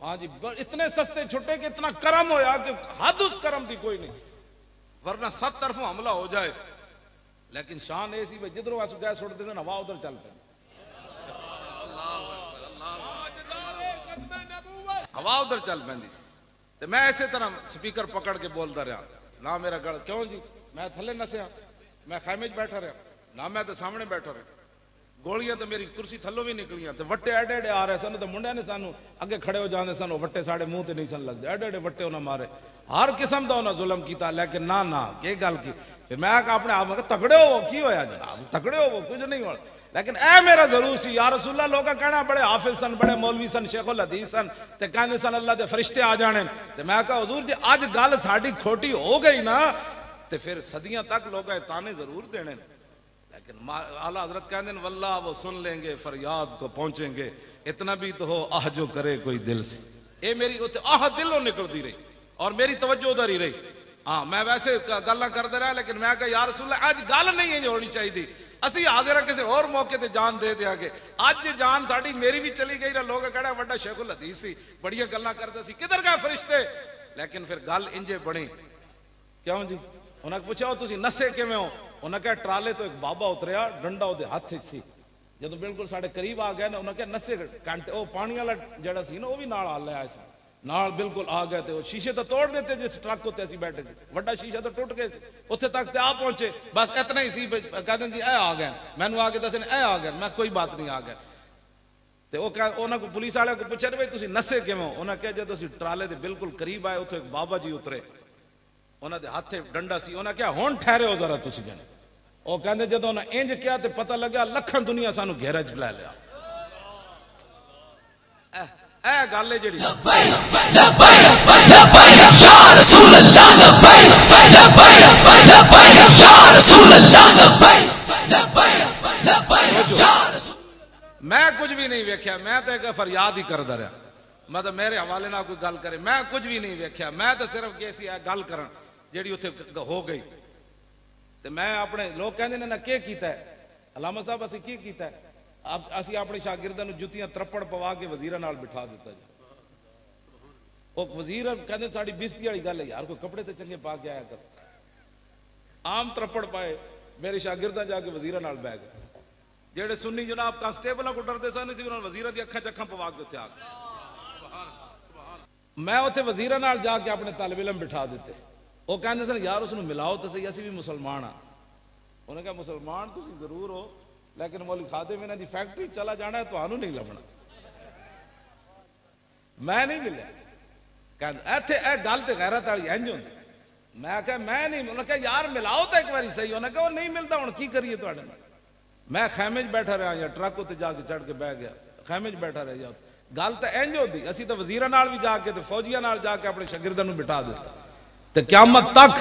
हाँ जी इतने सस्ते छुट्टे कि इतना करम होया कि हद उस करम की कोई नहीं वरना 7 तरफों हमला हो जाए लेकिन शान ये सी भाई जिधरों अस गैस सुट देते हवा उधर चल पे, हवा उधर चल पैंदी सी। ते मैं इसे तरह स्पीकर पकड़ के बोलता रहा ना मेरा गल, क्यों जी मैं थले नसिया, मैं खैमे च बैठा रहा ना, मैं तो सामने बैठा रहा, गोलियां तो मेरी कुर्सी थल्लों भी निकलियां, तो वट्टे एडे एडे आ रहे सन, तो मुंडिया ने सानू अगे खड़े हो जाते सन, वट्टे साढ़े मुंह ते नहीं सन लगते, एडे एडे वट्टे उन्हें मारे, हर किस्म का उन्हें जुल्म किया, लेकिन ना ना ये गल की। फिर मैं अपने आप में तगड़े हो की होया जनाब, तगड़े हो कुछ नहीं हो, लेकिन ए मेरा जरूर सी या रसूलुल्लाह, लोग कहना बड़े हाफिज सन, बड़े मौलवी सन, शेखुल हदीस सन, ते कहते सन अल्लाह के फरिश्ते आ जाने, ते मैं कहा हुजूर जी अज गल साडी खोटी हो गई ना, ते फिर सदियां तक लोग ताने जरूर देने, लेकिन आला हजरत कहते हैं वल्लाह वो सुन लेंगे फरियाद को पहुंचेंगे, इतना भी तो हो आह जो करे कोई दिल से। ये मेरी उत्ते आह दिलों निकलती रही और मेरी तवज्जो उधर ही रही। हाँ मैं वैसे गल्लां करते रहा, लेकिन मैं कहा या रसूल अल्लाह अज गल नहीं है होनी चाहिए, असी हाजिर किसी और मौके ते जान दे देंगे, अज जान साड़ी मेरी भी चली गई ना, लोग कहना वड्डा शेखुल हदीस सी, बड़ियां गल्लां करते सी, किधर गए फरिश्ते। लेकिन फिर गल इंजे बनी, क्यों जी उन्हें पूछा तुसी नसे किवें हो, उन्हें कहा ट्राले तो एक बाबा उतरिया, डंडा उहदे हथ च सी, जदों बिल्कुल साडे करीब आ गया ना, उन्हें कहा नसे घंटे वो पानी वाला जड़ा सी ना वो भी नाल आ लिया सी, नाल बिल्कुल आ गए, तो शीशे तो तोड़ देते जिस ट्रक उत्ते असीं बैठे थे, वड्डा शीशा तो टुट गए, उत्थे तक ते आ पहुंचे, बस इतना ही सी, कहते जी ए आ गए, मैनू आके दस्सण ए आ गए, मैं कोई बात नहीं आ गया। तो उन्होंने को पुलिस वाले को पूछा भाई तुसीं नसे किवें हो, उन्हें कहा जब असीं ट्राले के बिल्कुल करीब आए, उत्थे एक बाबा जी उतरे, उन्होंने हाथ डंडा सी, उन्हें कहा हुण ठहरे हो जरा तुसीं जने, वो कहते जो उन्हें इंज किया तो पता लगा लखन दुनिया सानू घेरा च लै लिया। ए गल है जिहड़ी मैं कुछ भी नहीं वेख्या, मैं तो एक फरियाद ही करदा रहा, मतलब मेरे हवाले ना कोई गल करे, मैं कुछ भी नहीं वेख्या, मैं तो सिर्फ कैसी है गल करन जिहड़ी उत्थे हो गई। तो मैं अपने लोग कहते हैं ना क्या किया है अलामा साहब, असी की किया है, असी अपने शागिर्दां नूं जुत्तियां त्रप्पड़ पवा के वजीरां नाल बिठा दिता जी। वो वजीर कहते साड़ी बेइज्जती वाली गल है यार, कोई कपड़े तो चंगे पा के आया कर, आम त्रप्पड़ पाए, मेरे शागिर्दां जाके वजीरां नाल बैठ गए, जेड़े सुन्नी जनाब कांस्टेबलों को डरते सन, उन्होंने वजीरां दी अखां चक्खां पवा के उत्थे आ गए। मैं उत्थे वजीरां नाल जाके अपने तालिब इलम बिठा दिते, वो कहते सन यार उसनूं मिलाओ तो सही, असी भी मुसलमान हाँ। उन्हें कहा मुसलमान तुम जरूर हो, लेकिन मौलवी खादिम इन्हां दी फैक्ट्री चला जाना है, तुहानूं नहीं लभना। मैं नहीं मिलिया, कहते इत्थे ए गल ते गैरत वाली इंज हुंदी, मैं कहा मैं नहीं, उन्हें कहा यार मिलाओ तो एक बारी सही, उन्हें कहा नहीं मिलता हुण की करिए तुहाडे नाल। मैं खैमे च बैठा रहा या ट्रक उत्ते जाके चढ़ के बह गया, खैमे च बैठा रह जा, गल तो इंज होंदी, असीं तो वजीरां नाल भी जाके ते फौजियां नाल जाके अपने शागिर्दां नूं बिठा दिता, तो क्यामत तक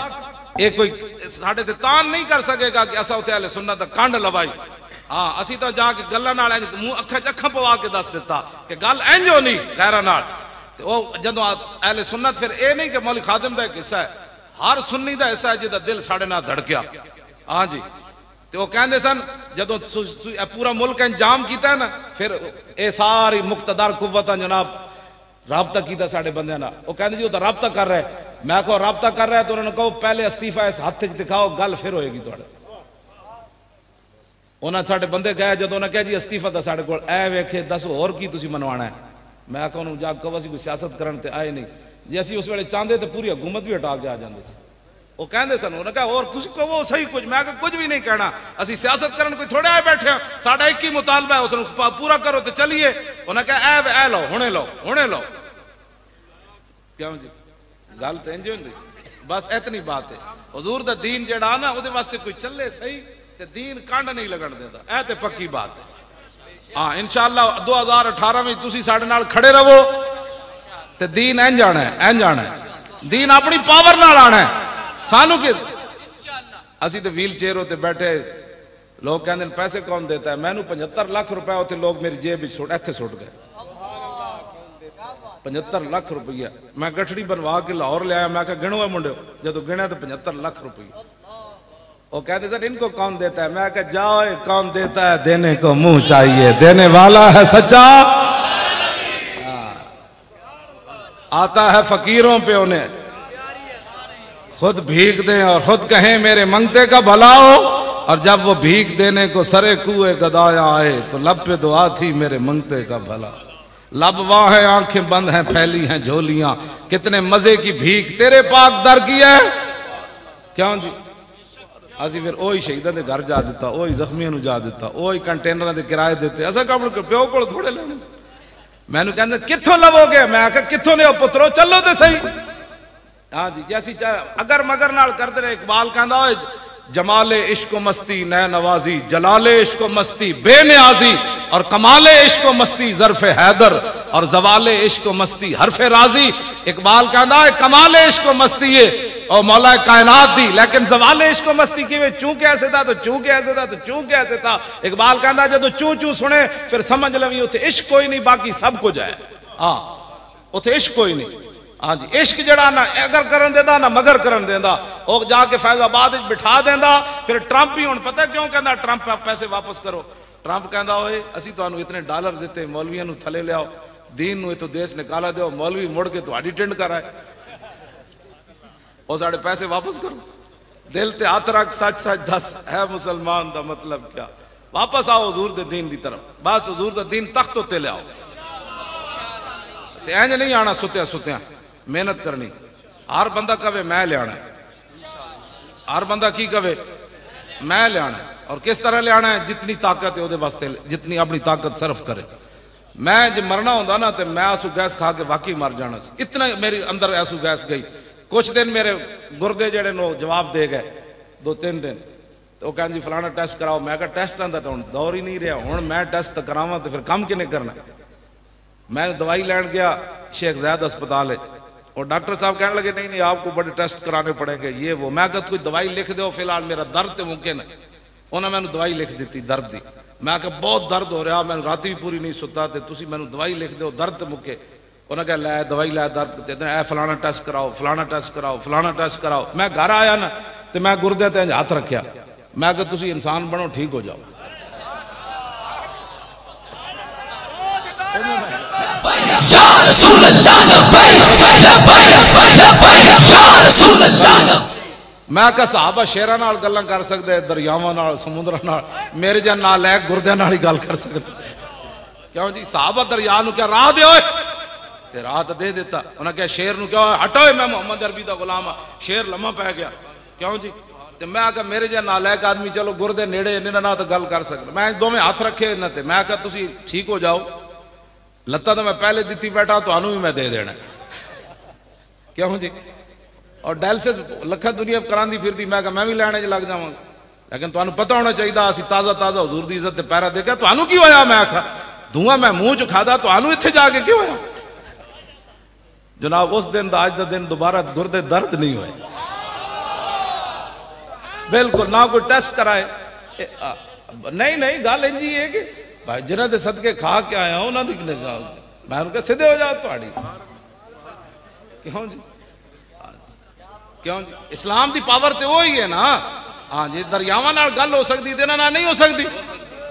ये कोई साडे ते तान नहीं कर सकेगा कि असा उत्थे अहले सुन्नत दा कंड लवाई। हाँ असी तो जाके गल्लां नाल मूंह अखां च अखां पवा के दस दिता कि गल इंज होनी गैरां नाल। ते ओ जदों अहले सुन्नत फिर ये नहीं कि मौलवी खादिम दा एक हिस्सा है, हर सुन्नी दा हिस्सा है जिहदा दिल साडे नाल धड़किया। हाँ जी, तो वो कहते सन जदों पूरा मुल्क इंजाम किया ना, फिर ये सारी मुक्तदार कुव्वतां जनाब राबता किया साडे बंदे नाल। वो कहते जी वो तो राबता कर रहा है, मैं कहो राबता कर रहा है, तो उन्होंने कहो पहले अस्तीफा इस हाथ च दिखाओ, गल फिर होएगी तुहाडे। उन्होंने साडे बंदे गए, जदों उन्हें कहा जी अस्तीफा तो साडे कोल ऐ वेखे, दस होर की तुसीं मनवाना है। मैं कहो उन्होंने जाके कहो असीं कोई सियासत करन ते आए नहीं, जे असीं उस वेले चाहते तो पूरी हुकूमत भी हटा के आ जाते सी। वो कहते सन, उन्हें कहा और तुसीं कहो सही कुछ, मैं कहा कुछ भी नहीं कहना, असीं सियासत करन कोई थोड़े आए बैठे हैं, साडा एक ही मुतालबा है, उसनूं पूरा करो तो चलिए। उन्हें कहा ऐ लो हुणे लो हुणे लो, क्यों जी गल तो इंज होंदी, बस इतनी बात है। हुजूर दा दीन जेड़ा ना उहदे वास्ते कोई चले सही ते दीन कंड नहीं लगन देता, ऐ ते पक्की बात है। हाँ इंशाअल्लाह 2018 में तुसीं साडे नाल खड़े रहो ते दीन इंज आना है, इंज आना है, दीन अपनी पावर नाल आना है। सानू कि असी तो व्हील चेयर होते बैठे, लोग कहते हैं पैसे कौन देता है, मैनू 75 लाख रुपया होते लोग मेरी जेब इत्थे सुट गए, 75 लाख रुपया मैं गठड़ी बनवा के लाहौर ले आया। मैं कहा गिनो है मुंडे, जब गिना तो 75 लाख रुपया। वो कहते सर इनको कौन देता है, मैं कहा जाओ कौन देता है, देने को मुंह चाहिए, देने वाला है सच्चा, आता है फकीरों पे, उन्हें खुद भीख दें और खुद कहें मेरे मंगते का भला हो, और जब वो भीख देने को सरे कुएं गदाया आए तो लब पे दुआ थी मेरे मंगते का भला। लब वहां है, आंखें बंद हैं, फैली हैं झोलियां, कितने मजे की भीख तेरे पाक दर की है। क्यों जी असी फिर ओही शहीदों के घर जा दिता, ओही जख्मियों जा दिता, ओही कंटेनर के किराए देते। असा काम प्यो को थोड़े लेने। मैनू कहते कितों लवोगे, मैं आख्या कितों ले पुत्रो, चलो तो सही। हाँ जी जैसी अगर मगर नाल करते रहे। इकबाल कहता जमाले इश्क मस्ती नए नवाजी, जलाले इश्क मस्ती बेनियाजी, और कमाले इश्क मस्ती जरफे हैदर, और जवाले इश्क मस्ती हरफे राजी। इकबाल कहता है कमाले इश्क मस्ती है और मौला कायनात दी, लेकिन जवाले इश्क मस्ती की चूं कैसे था तो चूं कैसे था तो चूं कैसे था। इकबाल कहता जो चूं चूं सुने फिर समझ लवी उथे इश्क कोई नहीं, बाकी सब कुछ है। हाँ उथे इश्क कोई नहीं। हाँ जी इश्क जड़ा ना अगर करन देंदा ना मगर करन देंदा, वो जाके फैजाबाद बिठा देंदा। फिर ट्रंप ही हुण पता क्यों कहता ट्रंप पैसे वापस करो। ट्रंप कहता होए असी तुहानू इतने डॉलर दिते, मौलवियों नू थले लियाओ, दीन नू इथों देश निकाला दो, मौलवी मुड़ के तुहाडी टिंड कराए, और साढ़े पैसे वापस करो। दिल ते हाथ रख सच सच दस है मुसलमान दा मतलब क्या। वापस आओ हुजूर दे दीन दी तरफ, बस हुजूर दा दीन तख्त उत्ते ले आओ। इंज नहीं आना सुत्या सुत्या, मेहनत करनी। हर बंदा कवे मैं ले आना, हर बंदा की कवे मैं ले आना। और किस तरह ले आना है, जितनी ताकत है ਉਹਦੇ वास्ते, जितनी अपनी ताकत सर्फ करे। मैं जो मरना होंदा ना तो मैं आंसू गैस खा के वाकई मर जाना। इतना मेरे अंदर आंसू गैस गई। कुछ दिन मेरे गुर्दे जड़े नो जवाब दे गए, 2-3 दिन। तो कहन जी फलाना टेस्ट कराओ। मैं कहा टेस्टां दा तो दौर ही नहीं रहा, हुण मैं टेस्ट करावां तो फिर काम किने करना। मैं दवाई लैन गया शेख जैद अस्पताल है, और डॉक्टर साहब कहने लगे नहीं नहीं आपको बड़े टेस्ट कराने पड़ेंगे ये वो। मैं कहता कोई दवाई लिख दो फिलहाल, मेरा दर्द तो मुमकिन है। उन्होंने मैंने दवाई लिख दी दर्द की। मैं कहा बहुत दर्द हो रहा, मैं रात भी पूरी नहीं सुता, तो तुम मैंने दवाई लिख दो दर्द तो मुके। उन्हें कहा लै दवाई लै दर्द, ए फलाना टेस्ट कराओ, फलाना टेस्ट कराओ, फलाना टेस्ट कराओ। मैं घर आया ना तो मैं गुरदे ते हाथ रखा, मैं कहा तुम इंसान बनो ठीक हो जाओ। मैं कहा साहबा शेरां नाल गल्लां कर सकते, दरियावां नाल, समुद्रां नाल, मेरे जन नाल है गुरदियां नाल ही गल कर सकते। क्यों जी साहबा दरिया नूं क्या राह दे, ते राह तो दे दिता। उन्हें क्या शेर नूं क्या हटो, मैं मोहम्मद अरबी दा गुलाम हाँ। शेर लम्मा पै गया। क्यों जी ते मैं कहा मेरे जन नाल है आदमी चलो गुरदे नेड़े इन्हां नाल तो गल कर सकदा। मैं दोवें हाथ रखे इन्हां ते, मैं कहा तुसीं ठीक हो जाओ, लत्तां तो मैं पहले दित्ती बैठा, तुहानूं भी मैं दे देना। क्यों जी और डायलिसिस लखा दुनिया करांदी फिरदी, मैं कहा मैं भी लैने च लग जावांगा। लेकिन तुहानूं पता होना चाहिए असीं ताज़ा ताज़ा हुजूर दी इज्जत ते पैरा देखा। तुहानूं की होया? मैं आखा धुआं मैं मुंह च खादा, तुहानूं इत्थे जाके की होया? जनाब उस दिन दा अज दा दिन दोबारा गुरदे दर्द नहीं होए बिल्कुल, ना कोई टेस्ट कराए। नहीं नहीं गल इंजी है कि भाई जिन्हां दे सदके खा के आया उन्हां दी मैं उनके सीधे हो जाओ तुहाडी। क्यों जी क्यों जी इस्लाम की पावर तो वही है ना। हाँ जी दरियावां नाल गल हो सकती ते ना नहीं हो सकती।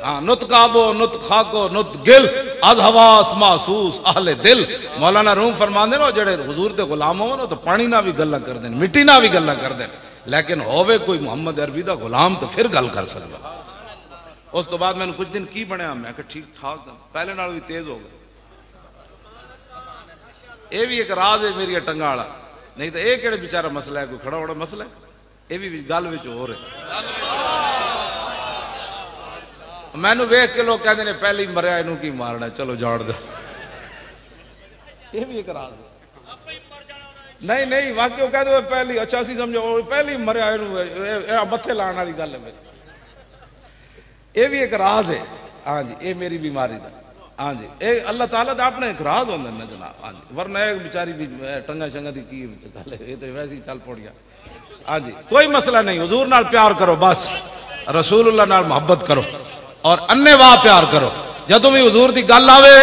हाँ नुत काबो नुत खाको नुत गिल अज हवास महसूस आहले दिल। मौलाना रूम फरमांदे ने जेड़े हुजूर दे गुलाम हो ना तो पानी ना भी गल्लां करदे ने, मिट्टी ना भी गल्लां करदे ने, लेकिन होवे कोई मुहम्मद अरबी दा गुलाम तो फिर गल कर सकदा। उस तो बाद मैंने कुछ दिन की बनया, मैं कहा ठीक ठाक पहले नाल भी तेज हो गया। ये भी एक राज है मेरी टंगा वाला, नहीं तो यह केड़े बेचारा मसला है, कोई खड़ा होना मसला है। ये भी गल विच हो रहा। मैनू वेख के लोग कहते हैं पहले ही मरिया इनू की मारना, चलो जान दो। ये भी एक राज है। नहीं नहीं वाकई कहते पहली अच्छा असी समझो पहले ही मरिया इनू मत्थे लाने वाली गल है। ये भी एक राज है। हाँ जी ये मेरी बीमारी का। हाँ जी ये अल्लाह ताला दा अपने एक राज होंदे ने जनाब। हाँ जी वरना एक बेचारी भी टंगा शंगा की गल है, ये तो वैसे ही चल पड़िया। हाँ जी कोई मसला नहीं, हुजूर नाल प्यार करो, बस रसूलुल्लाह नाल मोहब्बत करो और अन्ने वाह प्यार करो। जदों भी हुजूर दी गल आवे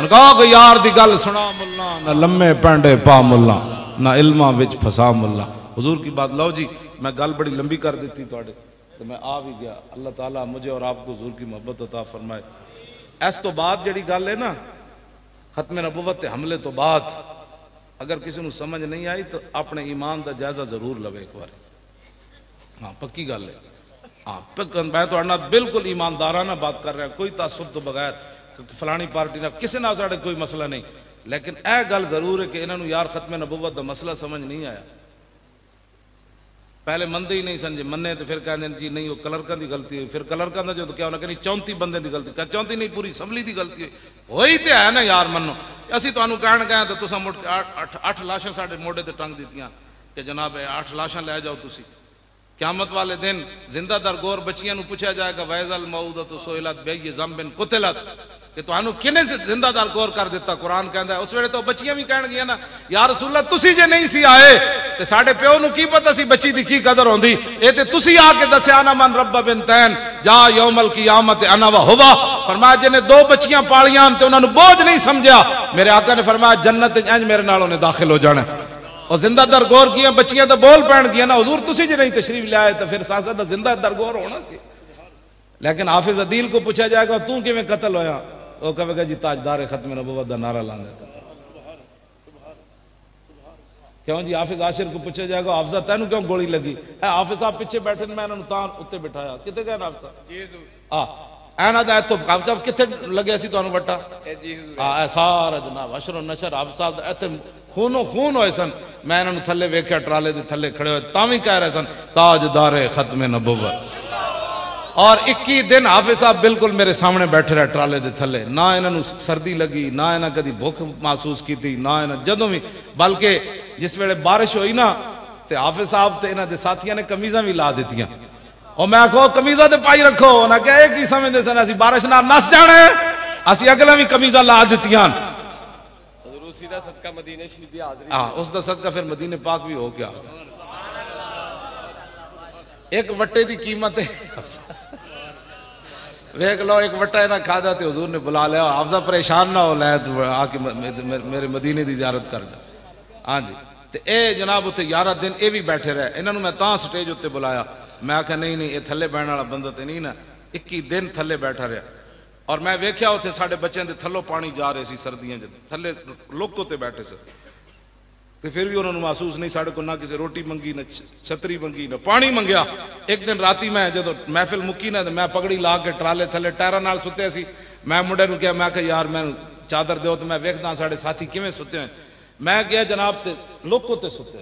कहो कि यार दी गल सुना मुल्ला, ना लम्मे पैंडे पा मुल्ला, ना इल्मा विच फसा मुल्ला। हुजूर की बात लो जी, मैं गल बड़ी लंबी कर दी थोड़े तो मैं आ भी गया। अल्लाह ताला मुझे और आपको हुजूर की मोहब्बत अता फरमाए। इस तो बाद जड़ी गल है ना खत्म नबुवत हमले तो बाद, अगर किसी को समझ नहीं आई तो अपने ईमान का जायजा जरूर लवे एक बार। हाँ पक्की गल है। हाँ मैं तो ना बिल्कुल ईमानदाराना बात कर रहा, कोई तासुब तो बगैर फलानी पार्टी ना किसी ना साढ़े कोई मसला नहीं, लेकिन यह गल जरूर है कि इन्होंने यार खत्म नबुव्वत का मसला समझ नहीं आया। पहले मनते ही नहीं समझे, मन्ने तो फिर कहते जी नहीं वो कलरकों की गलती हुई, फिर कलरकों का जो तो क्या होना कहनी 34 बंदे की गलती, 34 नहीं पूरी असैम्बली की गलती हुई तो है ना यार मनो। असी तो कह गए तो तुसा मुड़ 8 लाशां साढ़े मोढ़े ते टंग दित्तियां कि जनाब 8 लाशां लै जाओ तुसी। क़यामत वाले दिन जिंदा दर गोर बच्चियां नूं पूछा जाएगा वैज़ल मऊदतु सुइलत बिअय्यि ज़ंबिन कुतिलत, कि तुहानू किने जिंदा दर गौर कर दिता। कुरान कहता है उस वेले तो बच्चियां भी कह गई ना या रसूलल्लाह तुसी जे नहीं सी आए ते साडे प्यो नूं की पता सी बच्ची दी की कदर होंदी, ए ते तुसी आके दस्या ना मन रब्ब बिनतैन जा यौमल क़ियामत अना व हुवा। फरमाया जिन्हें 2 बच्चियां पालियां ते उन्हां नूं बोझ नहीं समझा, मेरे आका ने फरमाया जन्नत इंज मेरे नाल उन्हें दाखिल हो जाना। और जिंदा दर गौर किया बच्चियां तो बोल पैण गया ना हुजूर तुसी जे नहीं तशरीफ लाए तो फिर साथ साथ जिंदा दर गौर होना सी। लेकिन हाफिज अदील को पूछा जाएगा तू किवें कत्ल होया, वो कहेगा जी ताजदार खत्म नबुव्वत दा नारा लांदे। क्यों जी हाफिज आशिर को पूछा जाएगा हाफिजा तेन क्यों गोली लगी, हाफिज साहब पीछे बैठे मैं इन्होंने तां उत्ते बिठाया कितने गए हाफिज साहब ऐना दा तो हाफिज साहब कितने लगे सी तुहानू वट्टा सारा जनाब अशर नशर हाफिज साहब इत्थे खूनो खून होए सन। मैं इन्होंने थले वेख्या ट्राले दे थले खड़े हुए तां भी कह रहे सन ताजदार खत्म नबुव्वत। और 21 दिन हाफिज साहब बिल्कुल मेरे सामने बैठे रहे ट्राले दे थले, ना इन्होंने सर्दी लगी ना इन्हें कभी भुख महसूस की थी ना इन्हें जदों भी, बल्कि जिस वेले बारिश हुई ना तो हाफिज साहब तो इन्होंने साथियों ने कमीजा भी ला दित्तियां और मैं आखो कमीजा तो पाई रखो, उन्हें क्या एक ही समझते सन असी बारिश ना नस जाना है, असी अगला भी कमीजा ला दित्तियां। उसका सदका फिर मदीने पाक भी हो गया। एक वट्टे की कीमत है वेख लो, एक वट्टा इन्हें खादा तो हुजूर ने बुला लिया हाफिजा परेशान ना हो लै आके मेरे मदीने की जियारत कर जा। हाँ जी तो ये जनाब उत्ते 11 दिन ये भी बैठे रहे, इन्होंने मैं तां स्टेज उत्ते बुलाया, मैं आख्या नहीं नहीं ये थले बहने वाला बंदा तो नहीं ना। 21 दिन थले बैठा रहा और मैं वेख्या उत्थे साडे बच्चों के थलों पानी जा रहे सी सर्दियां थले लोको ते बैठे से, तो फिर भी उन्होंने महसूस नहीं साढ़े को ना किसी रोटी मंगी ना छतरी मंगी ना पानी मंगया। एक दिन राती मैं जो महफिल मुक्की ना तो मैं पगड़ी ला के ट्राले थले टायरां नाल सुते सी, मैं मुंडे नूं कहा मैं यार मैं चादर दो तो मैं वेखदा साढ़े साथी किवें सुते हैं। मैं गया जनाब ते लोको ते सुते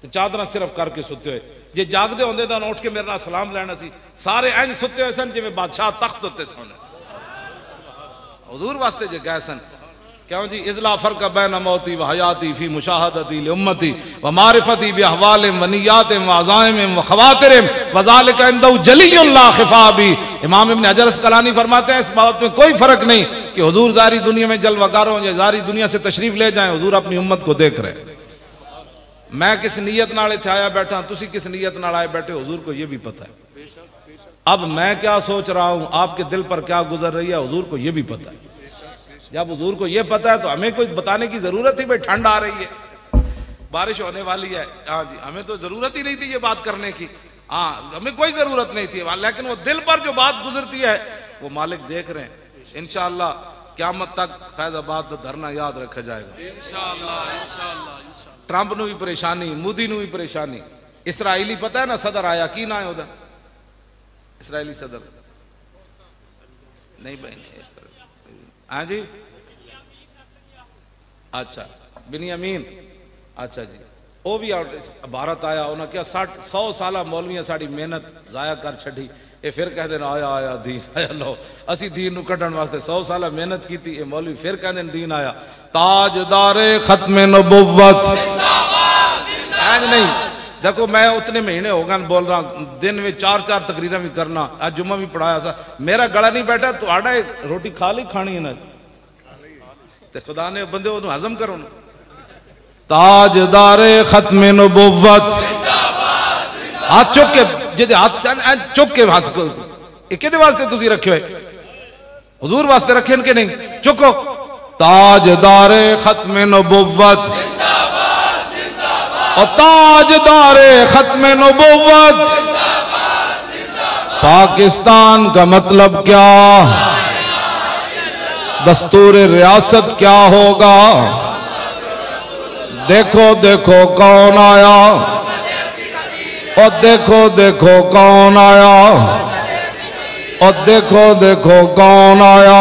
ते चादर सिर्फ करके सुते हुए, जे जागदे होंदे तां उठ के मेरे नाल सलाम लैना सी। सारे इंज सुते हुए सन जिवें बादशाह तख्त उत्ते सन, हुजूर वास्ते जे गए सन। क्यों जी इज़ला फर्क बैन मौती व हयाती फी मुशाहदती लिउम्मती व मारिफती बि अहवालिम व नियातिम व अज़ाइमिम व खवातिरिम व ज़ालिका इंदहु जलियुन ला खिफा बि। इमाम इब्न हजर अस्क़लानी फरमाते हैं इस बात में कोई फर्क नहीं कि हुजूर ज़ारी दुनिया में जलवागार हों या ज़ारी दुनिया से तशरीफ ले जाएं, हुजूर अपनी उम्मत को देख रहे। मैं किस नीयत नाल इत्थे आया बैठा, तुसी किस नीयत नाल आए बैठे, हुजूर को ये भी पता है। अब मैं क्या सोच रहा हूं, आपके दिल पर क्या गुजर रही है, हुजूर को ये भी पता है। जब हुजूर को ये पता है तो हमें कोई बताने की जरूरत ही, भाई ठंड आ रही है, बारिश होने वाली है, हाँ जी हमें तो जरूरत ही नहीं थी ये बात करने की, हाँ हमें कोई जरूरत नहीं थी, लेकिन वो दिल पर जो बात गुजरती है वो मालिक देख रहे हैं। इंशाअल्लाह क़यामत तक फैज़ाबाद का धरना याद रखा जाएगा इंशाअल्लाह। ट्रंप नूं भी परेशानी, मोदी नूं भी परेशानी। इसराइली पता है ना सदर आया की ना है उधर, इसराइली सदर नहीं बहन, हाँ जी अच्छा बिनियामीन, अच्छा जी वो भी भारत आया, उन्हें क्या 100 साल मौलवियां साड़ी मेहनत जाया कर छड़ी, ये फिर कह देना आया आया दीन आया, लो असी दीन कढ़न वास्ते 100 साल मेहनत की थी, ये मौलवी फिर कह देन दीन आया। ताजदारे खत्म नबुव्वत नहीं, देखो मैं उतने महीने हो गए बोल रहा हूं, दिन में 4-4 तकरीरें भी करना, आज जुम्मा भी पढ़ाया सा, मेरा गला नहीं बैठा तो आड़ा रोटी खा ली खानी है ना, तो खुदा ने बंदे वो हजम करो ना। ताजदारे खत्म नबुव्वत हाथ चुक के जिदे हाथ से चुक के हाथ को किदे वास्ते तुसी रखे हुए, हुजूर वास्ते रखे कि नहीं, चुको। ताजदारे खत्म नबुव्वत और ताजदारे खत्म नबुव्वत पाकिस्तान का मतलब क्या, दस्तूर रियासत क्या होगा, देखो देखो कौन आया, और देखो देखो कौन आया, और देखो देखो कौन आया,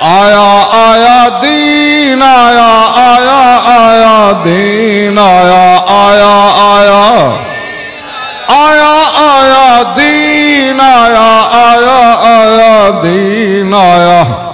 आया आया दीन आया, आया आया दीन आया, आया आया आया आया दीन आया, आया आया दीन आया।